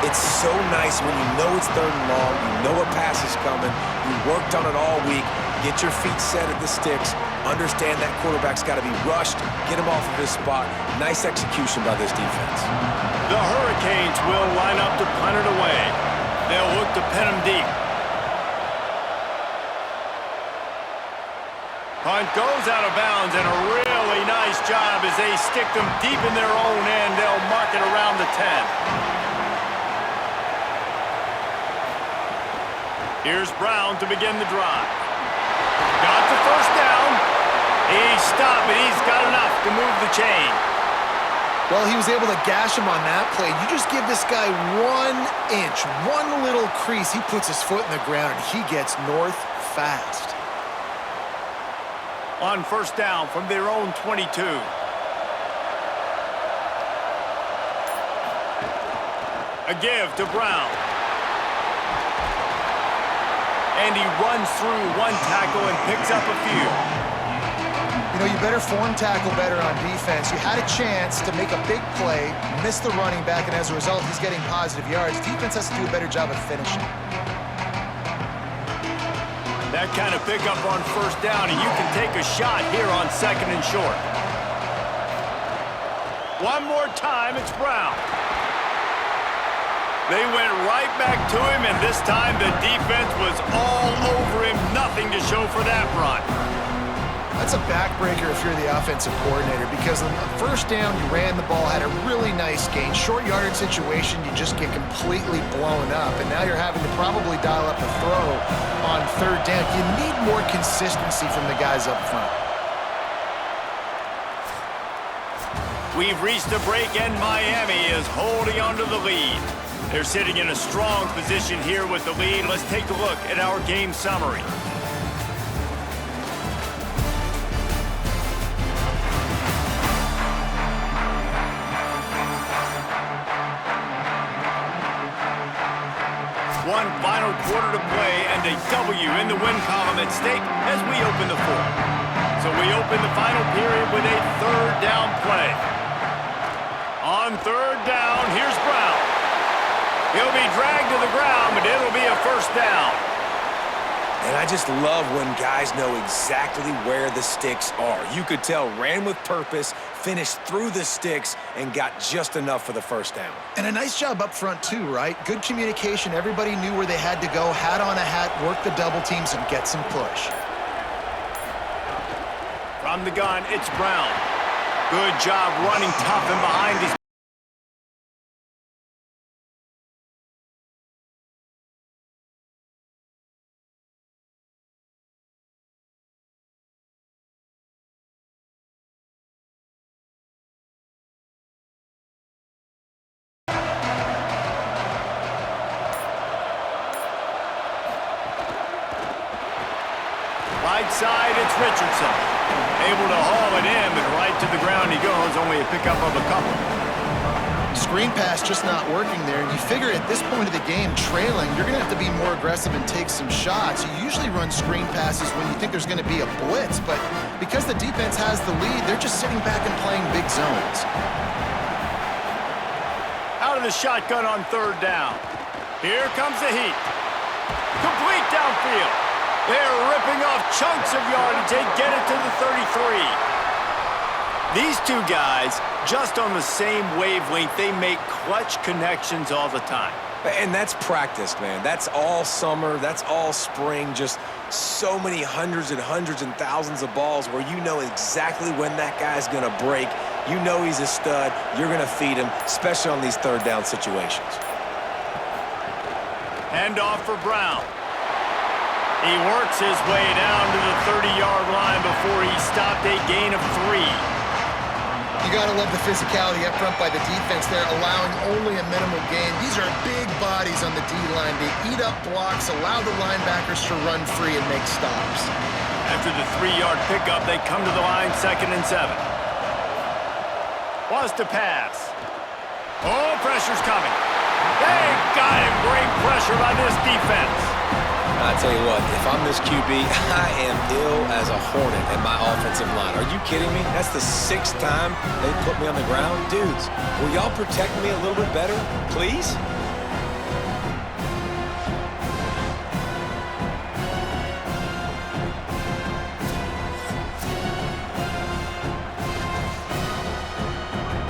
It's so nice when you know it's 3rd and long, you know a pass is coming, you worked on it all week, get your feet set at the sticks, understand that quarterback's got to be rushed, get him off of his spot. Nice execution by this defense. The Hurricanes will line up to punt it away. They'll look to pin him deep. Punt goes out of bounds, and a really nice job as they stick them deep in their own end. They'll mark it around the 10. Here's Brown to begin the drive. Got the first down. He stopped, but he's got enough to move the chain. Well, he was able to gash him on that play. You just give this guy 1 inch, one little crease. He puts his foot in the ground, and he gets north fast. On 1st down from their own 22. A give to Brown. And he runs through 1 tackle and picks up a few. You know, you better form tackle better on defense. You had a chance to make a big play, miss the running back, and as a result, he's getting positive yards. Defense has to do a better job of finishing. That kind of pickup on 1st down, and you can take a shot here on 2nd and short. One more time, it's Brown. They went right back to him, and this time the defense was all over him. Nothing to show for that run. That's a backbreaker if you're the offensive coordinator, because on the first down, you ran the ball, had a really nice gain. Short yardage situation, you just get completely blown up, and now you're having to probably dial up a throw on third down. You need more consistency from the guys up front. We've reached the break, and Miami is holding on to the lead. They're sitting in a strong position here with the lead. Let's take a look at our game summary. One final quarter to play and a W in the win column at stake as we open the fourth. So we open the final period with a third down play. On third down, here's Brown. He'll be dragged to the ground, but it'll be a first down. And I just love when guys know exactly where the sticks are. You could tell ran with purpose, finished through the sticks, and got just enough for the first down. And a nice job up front too, right? Good communication. Everybody knew where they had to go, hat on a hat, work the double teams, and get some push. From the gun, it's Brown. Good job running tough and behind his right side, it's Richardson. Able to haul it in, but right to the ground he goes, only a pickup of a couple. Screen pass just not working there. And you figure at this point of the game, trailing, you're going to have to be more aggressive and take some shots. You usually run screen passes when you think there's going to be a blitz, but because the defense has the lead, they're just sitting back and playing big zones. Out of the shotgun on third down. Here comes the heat. Complete downfield. They're ripping off chunks of yardage. They get it to the 33. These two guys, just on the same wavelength, they make clutch connections all the time. And that's practice, man. That's all summer. That's all spring. Just so many hundreds and thousands of balls where you know exactly when that guy's going to break. You know he's a stud. You're going to feed him, especially on these third down situations. Hand off for Brown. He works his way down to the 30-yard line before he stopped a gain of 3. You got to love the physicality up front by the defense there, allowing only a minimal gain. These are big bodies on the D-line. They eat up blocks, allow the linebackers to run free and make stops. After the 3-yard pickup, they come to the line, 2nd and 7. Wants to pass. Oh, pressure's coming. They got him. Great pressure by this defense. I tell you what, if I'm this QB, I am ill as a hornet at my offensive line. Are you kidding me? That's the 6th time they put me on the ground. Dudes, will y'all protect me a little bit better, please?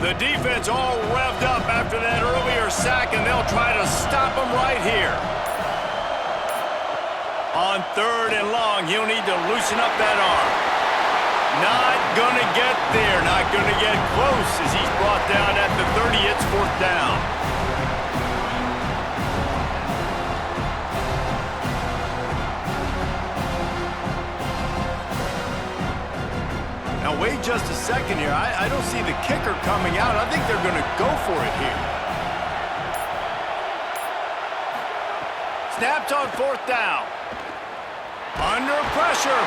The defense all revved up after that earlier sack, and they'll try to stop him right here. On 3rd and long, he'll need to loosen up that arm. Not going to get there, not going to get close as he's brought down at the 30. It's 4th down. Now, wait just a second here. I don't see the kicker coming out. I think they're going to go for it here. Snapped on 4th down. Under pressure.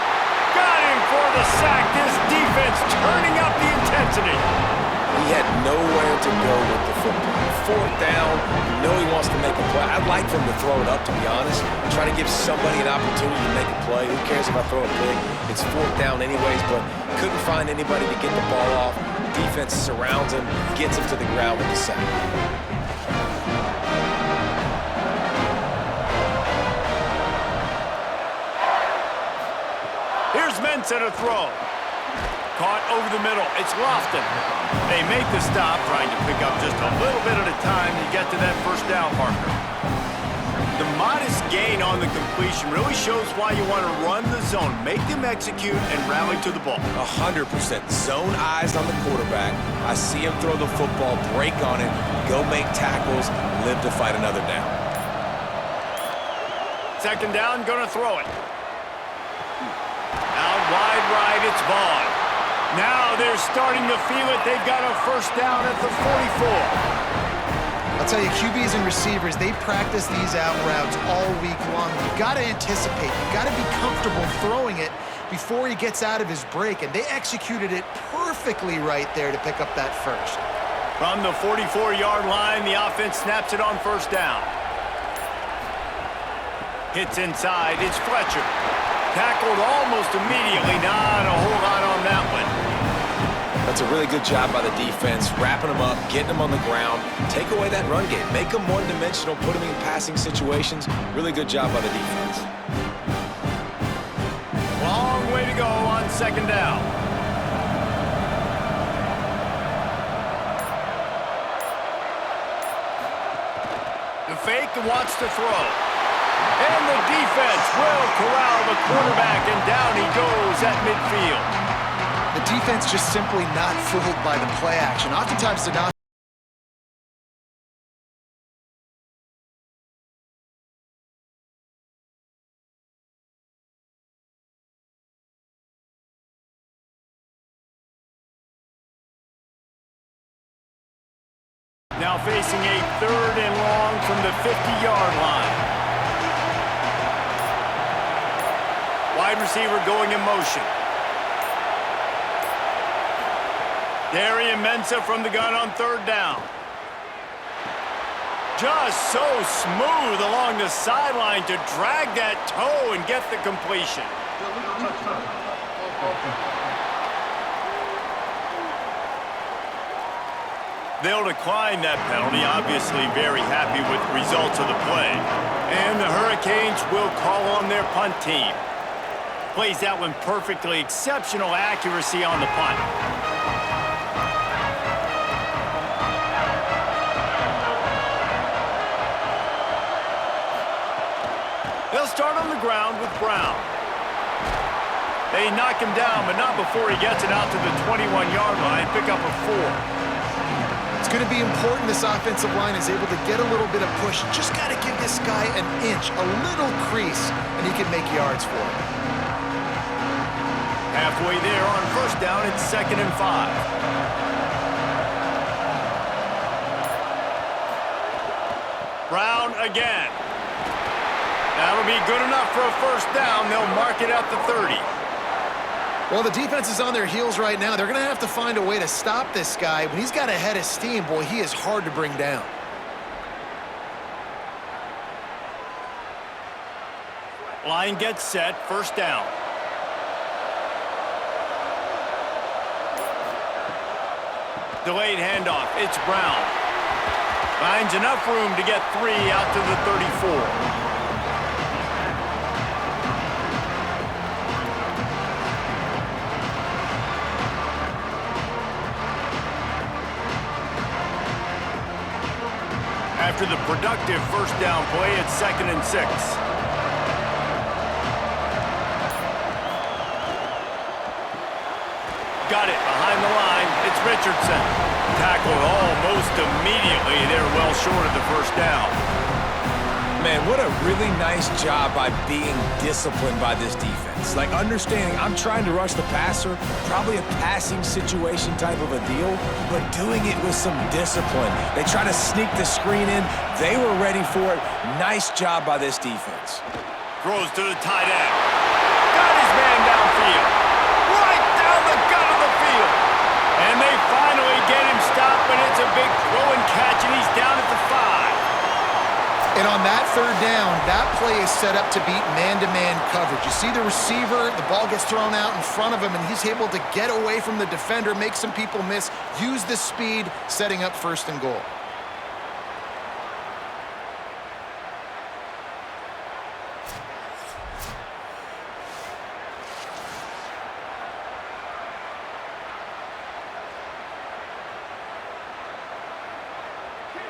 Got him for the sack. This defense turning up the intensity. He had nowhere to go with the football. 4th down. You know he wants to make a play. I'd like for him to throw it up, to be honest. Try to give somebody an opportunity to make a play. Who cares if I throw it big? It's 4th down anyways, but couldn't find anybody to get the ball off. Defense surrounds him, gets him to the ground with the sack. Mensa to throw. Caught over the middle. It's Lofton. They make the stop, trying to pick up just a little bit at a time to get to that first down marker. The modest gain on the completion really shows why you want to run the zone. Make them execute and rally to the ball. 100%. Zone eyes on the quarterback. I see him throw the football, break on it, go make tackles, live to fight another down. Second down, going to throw it. Out wide right, it's Vaughn. Now they're starting to feel it. They've got a first down at the 44. I'll tell you, QBs and receivers, they practice these out routes all week long. You've got to anticipate. You've got to be comfortable throwing it before he gets out of his break, and they executed it perfectly right there to pick up that first. From the 44-yard line, the offense snaps it on first down. Hits inside, it's Fletcher. Tackled almost immediately, not a whole lot on that one. That's a really good job by the defense, wrapping them up, getting them on the ground, take away that run game, make them one-dimensional, put them in passing situations. Really good job by the defense. Long way to go on second down. The fake wants to throw. And the defense will corral the quarterback, and down he goes at midfield. The defense just simply not fooled by the play action. Oftentimes they're not. Now facing a third and long from the 50-yard line. Wide receiver going in motion. Darian Mensah from the gun on third down. Just so smooth along the sideline to drag that toe and get the completion. They'll decline that penalty, obviously very happy with the results of the play. And the Hurricanes will call on their punt team. Plays that one perfectly, exceptional accuracy on the punt. They'll start on the ground with Brown. They knock him down, but not before he gets it out to the 21-yard line, pick up a 4. It's going to be important this offensive line is able to get a little bit of push. Just got to give this guy an inch, a little crease, and he can make yards for it. Halfway there on first down, it's 2nd and 5. Brown again. That'll be good enough for a first down. They'll mark it at the 30. Well, the defense is on their heels right now. They're going to have to find a way to stop this guy. When he's got a head of steam, boy, he is hard to bring down. Line gets set, first down. Delayed handoff, it's Brown. Finds enough room to get 3 out to the 34. After the productive first down play, it's 2nd and 6. Got it behind the line. It's Richardson. Tackled almost immediately. They're well short of the first down. Man, what a really nice job by being disciplined by this defense. Like understanding I'm trying to rush the passer, probably a passing situation type of a deal, but doing it with some discipline. They try to sneak the screen in. They were ready for it. Nice job by this defense. Throws to the tight end. Got his man downfield. Right down the gut of the field. And they finally get him stopped, but it's a big throw and catch, and he's down at the 5. And on that third down, that play is set up to beat man-to-man coverage. You see the receiver, the ball gets thrown out in front of him, and he's able to get away from the defender, make some people miss, use the speed, setting up 1st and goal.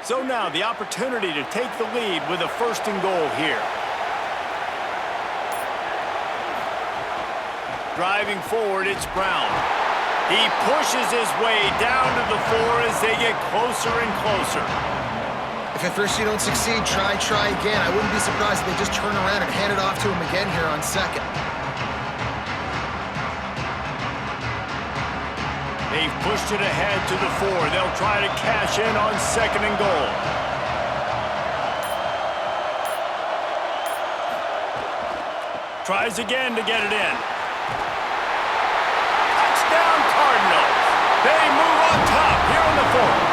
So now the opportunity to take the lead with a 1st and goal here. Driving forward, it's Brown. He pushes his way down to the 4 as they get closer and closer. If at first you don't succeed, try again. I wouldn't be surprised if they just turn around and hand it off to him again here on second. They've pushed it ahead to the 4. They'll try to cash in on 2nd and goal. Tries again to get it in. Touchdown Cardinals. They move on top here in the 4th.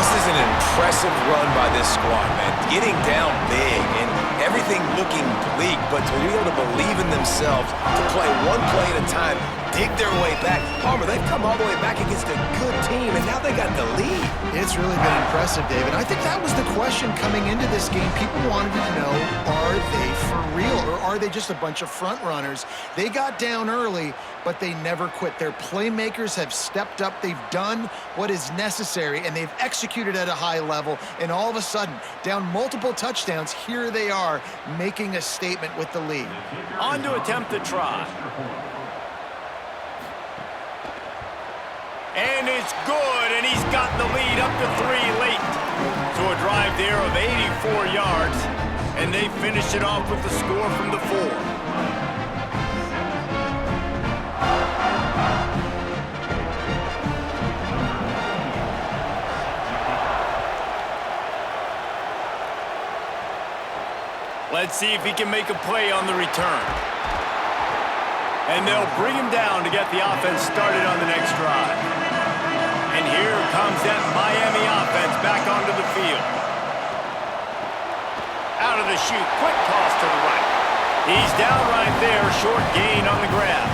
This is an impressive run by this squad, man. Getting down big and everything looking bleak, but to be able to believe in themselves, to play one play at a time, dig their way back. Palmer, they've come all the way back against a good team, and now they got the lead. It's really been impressive, David. I think that was the question coming into this game. People wanted to know, are they for real, or are they just a bunch of front runners? They got down early, but they never quit. Their playmakers have stepped up. They've done what is necessary, and they've executed at a high level, and all of a sudden, down multiple touchdowns, here they are making a statement with the lead. On to attempt the try. And it's good, and he's got the lead up to 3 late. So a drive there of 84 yards, and they finish it off with the score from the 4. Let's see if he can make a play on the return. And they'll bring him down to get the offense started on the next drive. And here comes that Miami offense back onto the field. Out of the chute, quick toss to the right. He's down right there, short gain on the grab.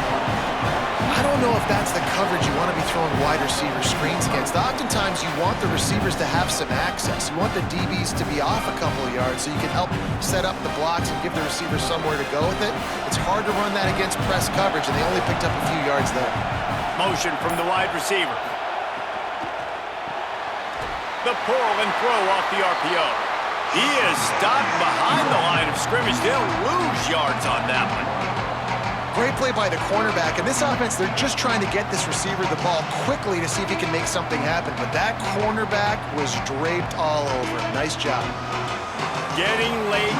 I don't know if that's the coverage you want to be throwing wide receiver screens against. Oftentimes, you want the receivers to have some access. You want the DBs to be off a couple of yards so you can help set up the blocks and give the receiver somewhere to go with it. It's hard to run that against press coverage, and they only picked up a few yards there. Motion from the wide receiver. The pull and throw off the RPO. He is stopped behind the line of scrimmage. They'll lose yards on that one. Great play by the cornerback. In this offense, they're just trying to get this receiver the ball quickly to see if he can make something happen. But that cornerback was draped all over him. Nice job. Getting late,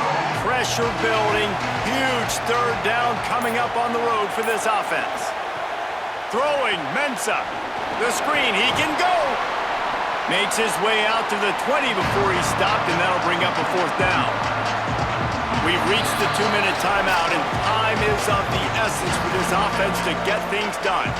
pressure building, huge 3rd down coming up on the road for this offense. Throwing, Mensah. The screen, he can go. Makes his way out to the 20 before he stopped, and that'll bring up a 4th down. We've reached the 2-minute timeout, and time is of the essence for this offense to get things done.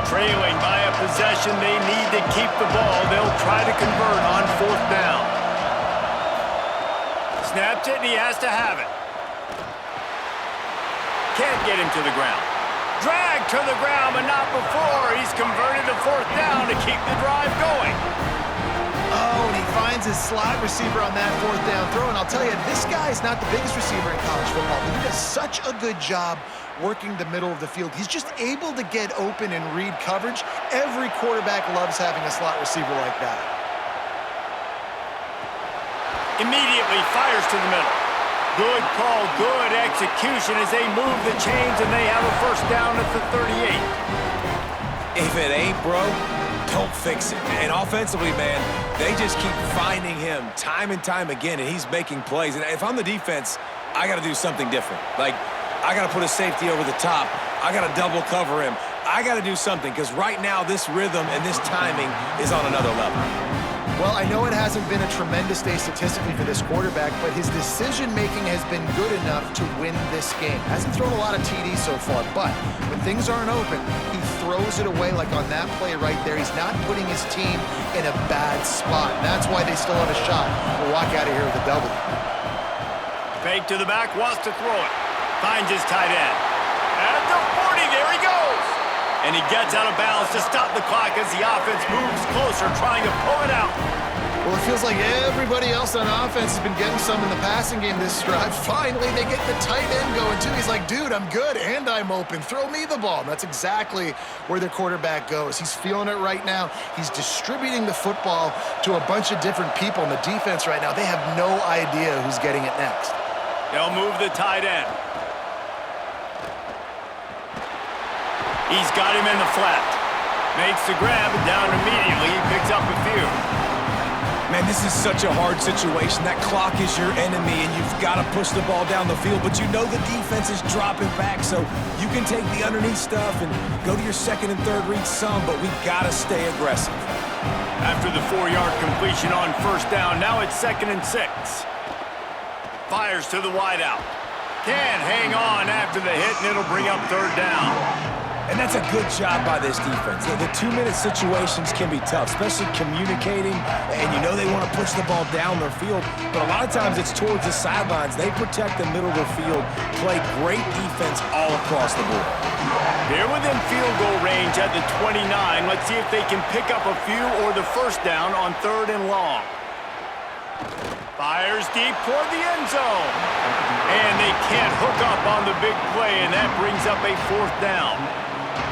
Trailing by a possession, they need to keep the ball. They'll try to convert on 4th down. Snapped it, and he has to have it. Can't get him to the ground. Dragged to the ground, but not before. He's converted to 4th down to keep the drive going. Oh, and he finds his slot receiver on that 4th down throw. And I'll tell you, this guy is not the biggest receiver in college football, but he does such a good job working the middle of the field. He's just able to get open and read coverage. Every quarterback loves having a slot receiver like that. Immediately fires to the middle. Good call, good execution as they move the chains, and they have a 1st down at the 38. If it ain't broke, don't fix it. And offensively, man, they just keep finding him time and time again, and he's making plays. And if I'm the defense, I got to do something different. Like, I got to put a safety over the top. I got to double cover him. I got to do something, because right now this rhythm and this timing is on another level. Well, I know it hasn't been a tremendous day statistically for this quarterback, but his decision-making has been good enough to win this game. Hasn't thrown a lot of TDs so far, but when things aren't open, he throws it away like on that play right there. He's not putting his team in a bad spot. And that's why they still have a shot to walk out of here with a W. Fake to the back, wants to throw it. Finds his tight end. At the 40, there he goes. And he gets out of bounds to stop the clock as the offense moves closer, trying to pull it out. Well, it feels like everybody else on offense has been getting some in the passing game this drive. Finally, they get the tight end going, too. He's like, dude, I'm good, and I'm open. Throw me the ball. And that's exactly where their quarterback goes. He's feeling it right now. He's distributing the football to a bunch of different people in the defense right now. They have no idea who's getting it next. They'll move the tight end. He's got him in the flat. Makes the grab, and down immediately. He picks up a few. Man, this is such a hard situation. That clock is your enemy, and you've got to push the ball down the field, but you know the defense is dropping back, so you can take the underneath stuff and go to your second and third read some, but we've got to stay aggressive. After the 4-yard completion on first down, now it's 2nd and 6. Fires to the wideout. Can't hang on after the hit, and it'll bring up 3rd down. And that's a good job by this defense. The 2-minute situations can be tough, especially communicating, and you know they want to push the ball down their field, but a lot of times it's towards the sidelines. They protect the middle of the field, play great defense all across the board. They're within field goal range at the 29. Let's see if they can pick up a few or the first down on 3rd and long. Fires deep toward the end zone. And they can't hook up on the big play, and that brings up a 4th down.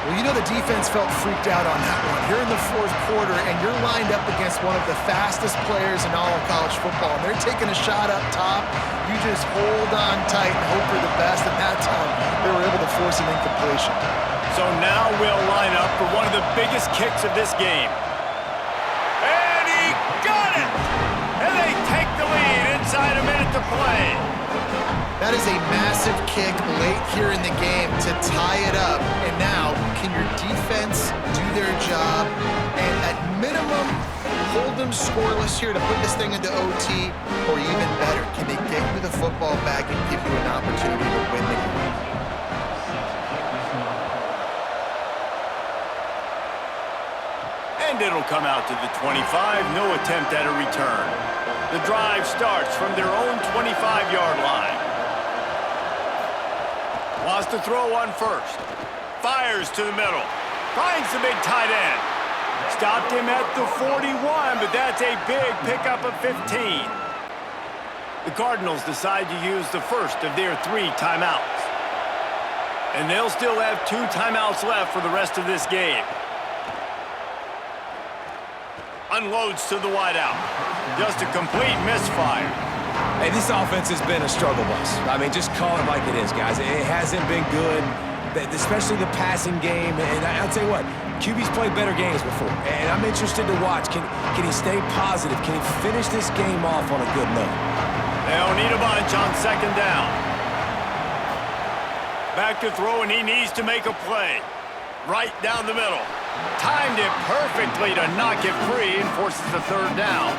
Well, you know the defense felt freaked out on that one. You're in the 4th quarter, and you're lined up against one of the fastest players in all of college football, and they're taking a shot up top. You just hold on tight and hope for the best, and that time they were able to force an incompletion. So now we'll line up for one of the biggest kicks of this game. And he got it! And they take the lead inside a minute to play. That is a massive kick late here in the game to tie it up. And now, can your defense do their job and at minimum hold them scoreless here to put this thing into OT? Or even better, can they get you the football back and give you an opportunity to win the game? And it'll come out to the 25. No attempt at a return. The drive starts from their own 25-yard line. Wants to throw on first. Fires to the middle. Finds the big tight end. Stopped him at the 41, but that's a big pickup of 15. The Cardinals decide to use the first of their 3 timeouts. And they'll still have 2 timeouts left for the rest of this game. Unloads to the wideout. Just a complete misfire. Hey, this offense has been a struggle bus. I mean, just call it like it is, guys. It hasn't been good, especially the passing game. And I'll tell you what, QB's played better games before. And I'm interested to watch. Can he stay positive? Can he finish this game off on a good note? They'll need a bunch on 2nd down. Back to throw, and he needs to make a play. Right down the middle. Timed it perfectly to knock it free and forces the 3rd down.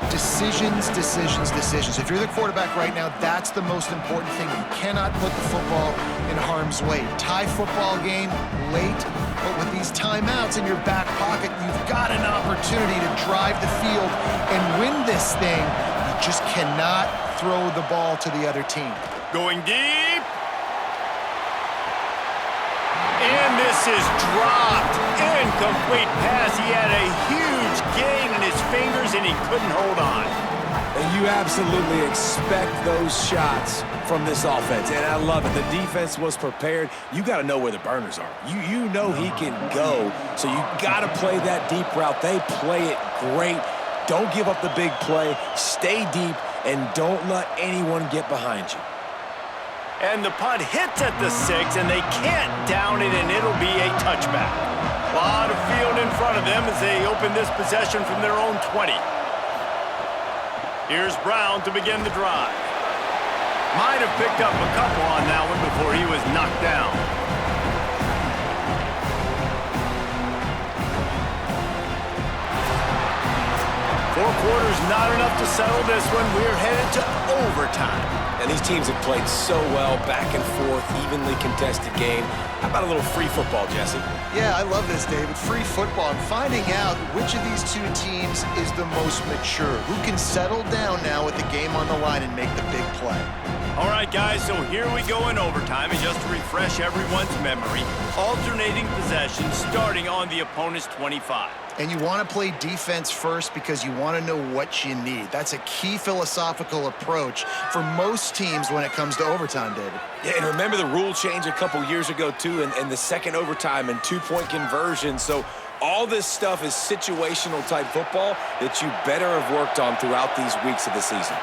Decisions, decisions, decisions. If you're the quarterback right now, that's the most important thing. You cannot put the football in harm's way. Tie football game late, but with these timeouts in your back pocket, you've got an opportunity to drive the field and win this thing. You just cannot throw the ball to the other team. Going deep. And this is dropped. Incomplete pass. He had a huge gain in his fingers, and he couldn't hold on. And you absolutely expect those shots from this offense, and I love it. The defense was prepared. You got to know where the burners are. You know he can go, so you got to play that deep route. They play it great. Don't give up the big play. Stay deep, and don't let anyone get behind you. And the punt hits at the 6, and they can't down it, and it'll be a touchback. A lot of field in front of them as they open this possession from their own 20. Here's Brown to begin the drive. Might have picked up a couple on that one before he was knocked down. Four quarters not enough to settle this one. We're headed to overtime. And these teams have played so well, back and forth, evenly contested game. How about a little free football, Jesse? Yeah, I love this, David. Free football. I'm finding out which of these two teams is the most mature. Who can settle down now with the game on the line and make the big play? All right, guys, so here we go in overtime. And just to refresh everyone's memory, alternating possessions starting on the opponent's 25. And you want to play defense first because you want to know what you need. That's a key philosophical approach for most teams when it comes to overtime, David. Yeah, and remember the rule change a couple years ago, too, and the second overtime and two-point conversion. So all this stuff is situational-type football that you better have worked on throughout these weeks of the season.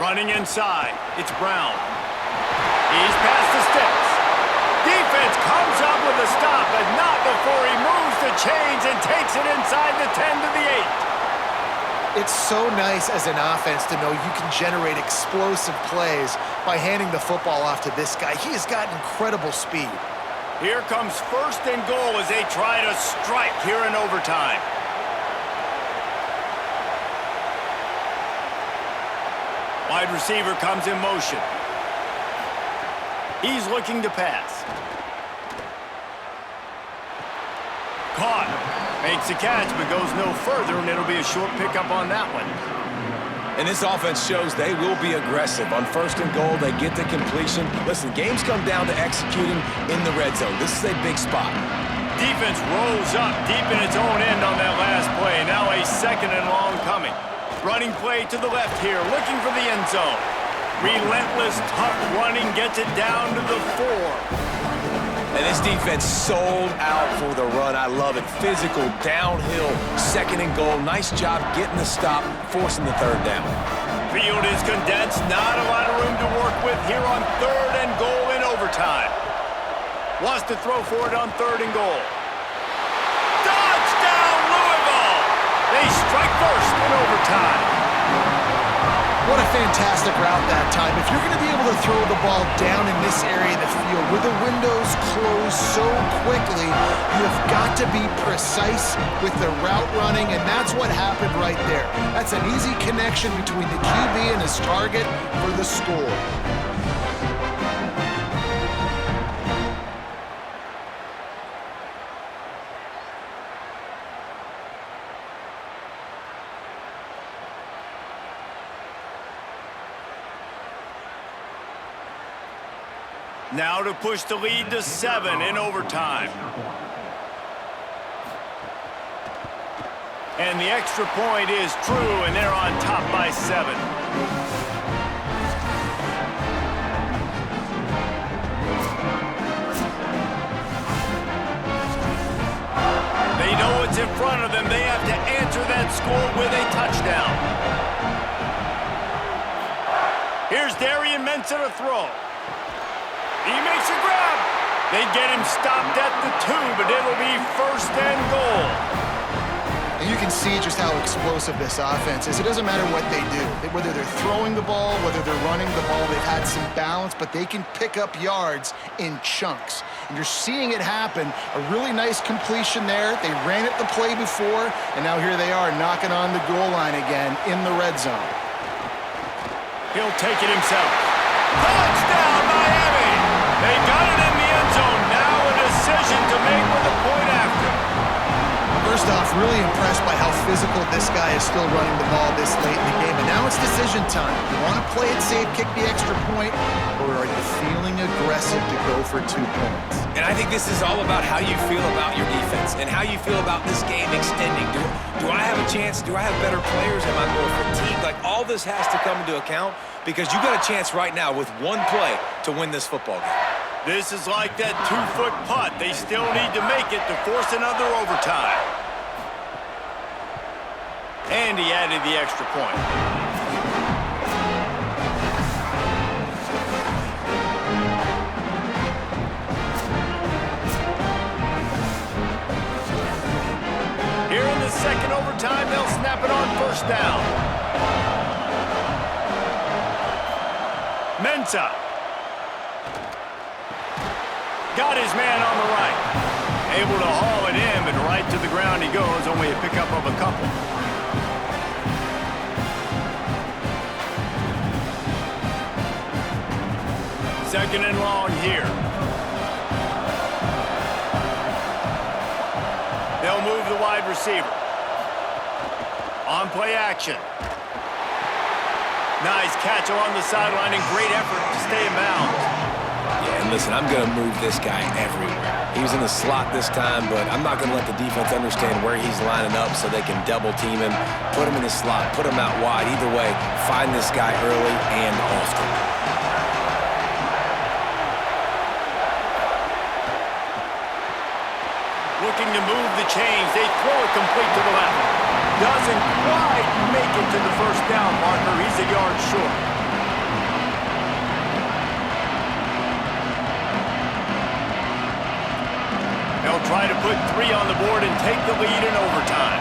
Running inside, it's Brown. He's past the sticks. Defense comes up with a stop, but not before he moves the chains and takes it inside the 10 to the 8. It's so nice as an offense to know you can generate explosive plays by handing the football off to this guy. He has got incredible speed. Here comes first and goal as they try to strike here in overtime. Wide receiver comes in motion. He's looking to pass. Caught. Makes a catch, but goes no further, and it'll be a short pickup on that one. And this offense shows they will be aggressive. On first and goal, they get the completion. Listen, games come down to executing in the red zone. This is a big spot. Defense rolls up deep in its own end on that last play. Now a second and long coming. Running play to the left here, looking for the end zone. Relentless, tough running, gets it down to the 4. And this defense sold out for the run. I love it. Physical, downhill, second and goal. Nice job getting the stop, forcing the third down. Field is condensed. Not a lot of room to work with here on third and goal in overtime. Wants to throw for it on third and goal. Touchdown, Louisville! They strike first in overtime. What a fantastic route that time. If you're going to be able to throw the ball down in this area of the field where the windows close so quickly, you have got to be precise with the route running, and that's what happened right there. That's an easy connection between the QB and his target for the score. Now to push the lead to 7 in overtime. And the extra point is true, and they're on top by 7. They know what's in front of them. They have to answer that score with a touchdown. Here's Darian Mensah to throw. He makes a grab. They get him stopped at the 2, but it'll be first and goal. And you can see just how explosive this offense is. It doesn't matter what they do. Whether they're throwing the ball, whether they're running the ball, they've had some balance, but they can pick up yards in chunks. And you're seeing it happen. A really nice completion there. They ran it the play before, and now here they are knocking on the goal line again in the red zone. He'll take it himself. Touchdown, Miami! They got it in the end zone. Now a decision to make with a point after. First off, really impressed by how physical this guy is still running the ball this late in the game. And now it's decision time. You want to play it safe, kick the extra point, or are you feeling aggressive to go for 2 points? And I think this is all about how you feel about your defense and how you feel about this game extending. Do I have a chance? Do I have better players? Am I more fatigued? Like, all this has to come into account because you got a chance right now with one play to win this football game. This is like that 2-foot putt. They still need to make it to force another overtime. And he added the extra point. Here in the second overtime, they'll snap it on first down. Mensah. Got his man on the right. Able to haul it in, but right to the ground he goes. Only a pickup of a couple. Second and long here. They'll move the wide receiver. On play action. Nice catch along the sideline and great effort to stay in bounds. Yeah, and listen, I'm going to move this guy everywhere. He was in the slot this time, but I'm not going to let the defense understand where he's lining up so they can double team him, put him in the slot, put him out wide. Either way, find this guy early and often. Looking to move the chains. They throw it complete to the left. Doesn't quite make it to the first down marker. He's a yard short. They'll try to put 3 on the board and take the lead in overtime.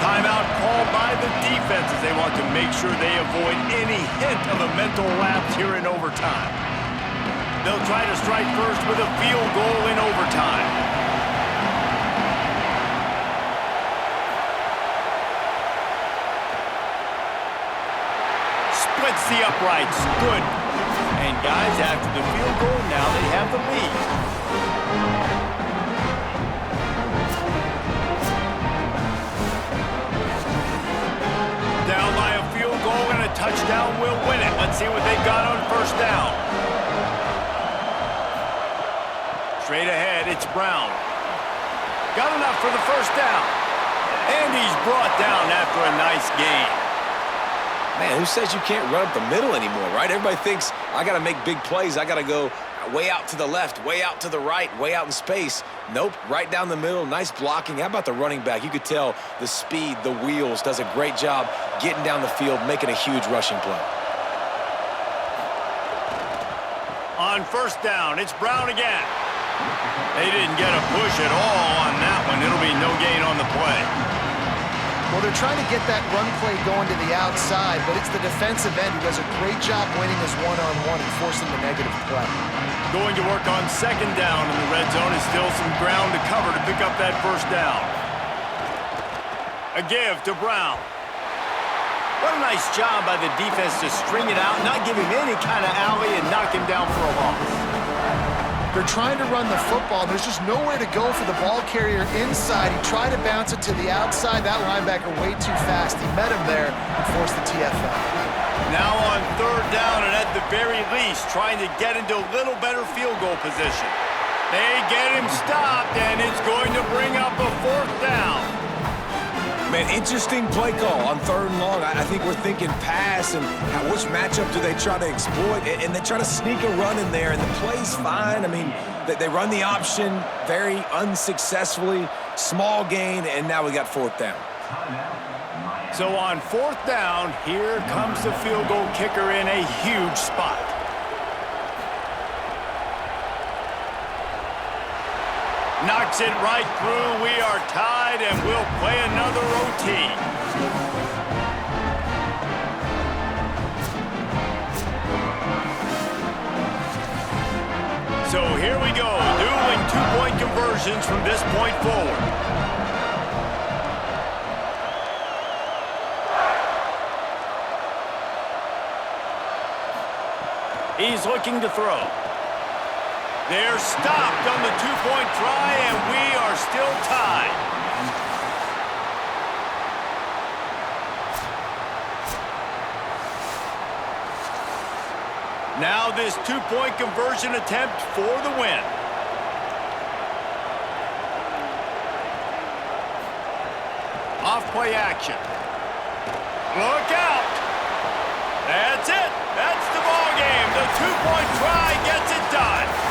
Timeout called by the defense as they want to make sure they avoid any hint of a mental lapse here in overtime. They'll try to strike first with a field goal in overtime. Splits the uprights. Good. And guys, after the field goal, now they have the lead. Down by a field goal and a touchdown will win it. Let's see what they've got on first down. Straight ahead, it's Brown. Got enough for the first down. And he's brought down after a nice gain. Man, who says you can't run up the middle anymore, right? Everybody thinks, I got to make big plays. I got to go way out to the left, way out to the right, way out in space. Nope, right down the middle, nice blocking. How about the running back? You could tell the speed, the wheels, does a great job getting down the field, making a huge rushing play. On first down, it's Brown again. They didn't get a push at all on that one. It'll be no gain on the play. Well, they're trying to get that run play going to the outside, but it's the defensive end who does a great job winning his one-on-one and forcing the negative play. Going to work on second down in the red zone is still some ground to cover to pick up that first down. A give to Brown. What a nice job by the defense to string it out, not give him any kind of alley and knock him down for a loss. They're trying to run the football. There's just nowhere to go for the ball carrier inside. He tried to bounce it to the outside. That linebacker way too fast. He met him there and forced the TFL. Now on third down and at the very least trying to get into a little better field goal position. They get him stopped and it's going to bring up a fourth down. Man, interesting play call on third and long. I think we're thinking pass and which matchup do they try to exploit, and they try to sneak a run in there, and the play's fine. I mean, they run the option very unsuccessfully, small gain, and now we got fourth down. So on fourth down, here comes the field goal kicker in a huge spot. Knocks it right through. We are tied, and we'll play another OT. So here we go, dueling two-point conversions from this point forward. He's looking to throw. They're stopped on the two-point try, and we are still tied. Now this two-point conversion attempt for the win. Off play action. Look out! That's it. That's the ball game. The two-point try gets it done.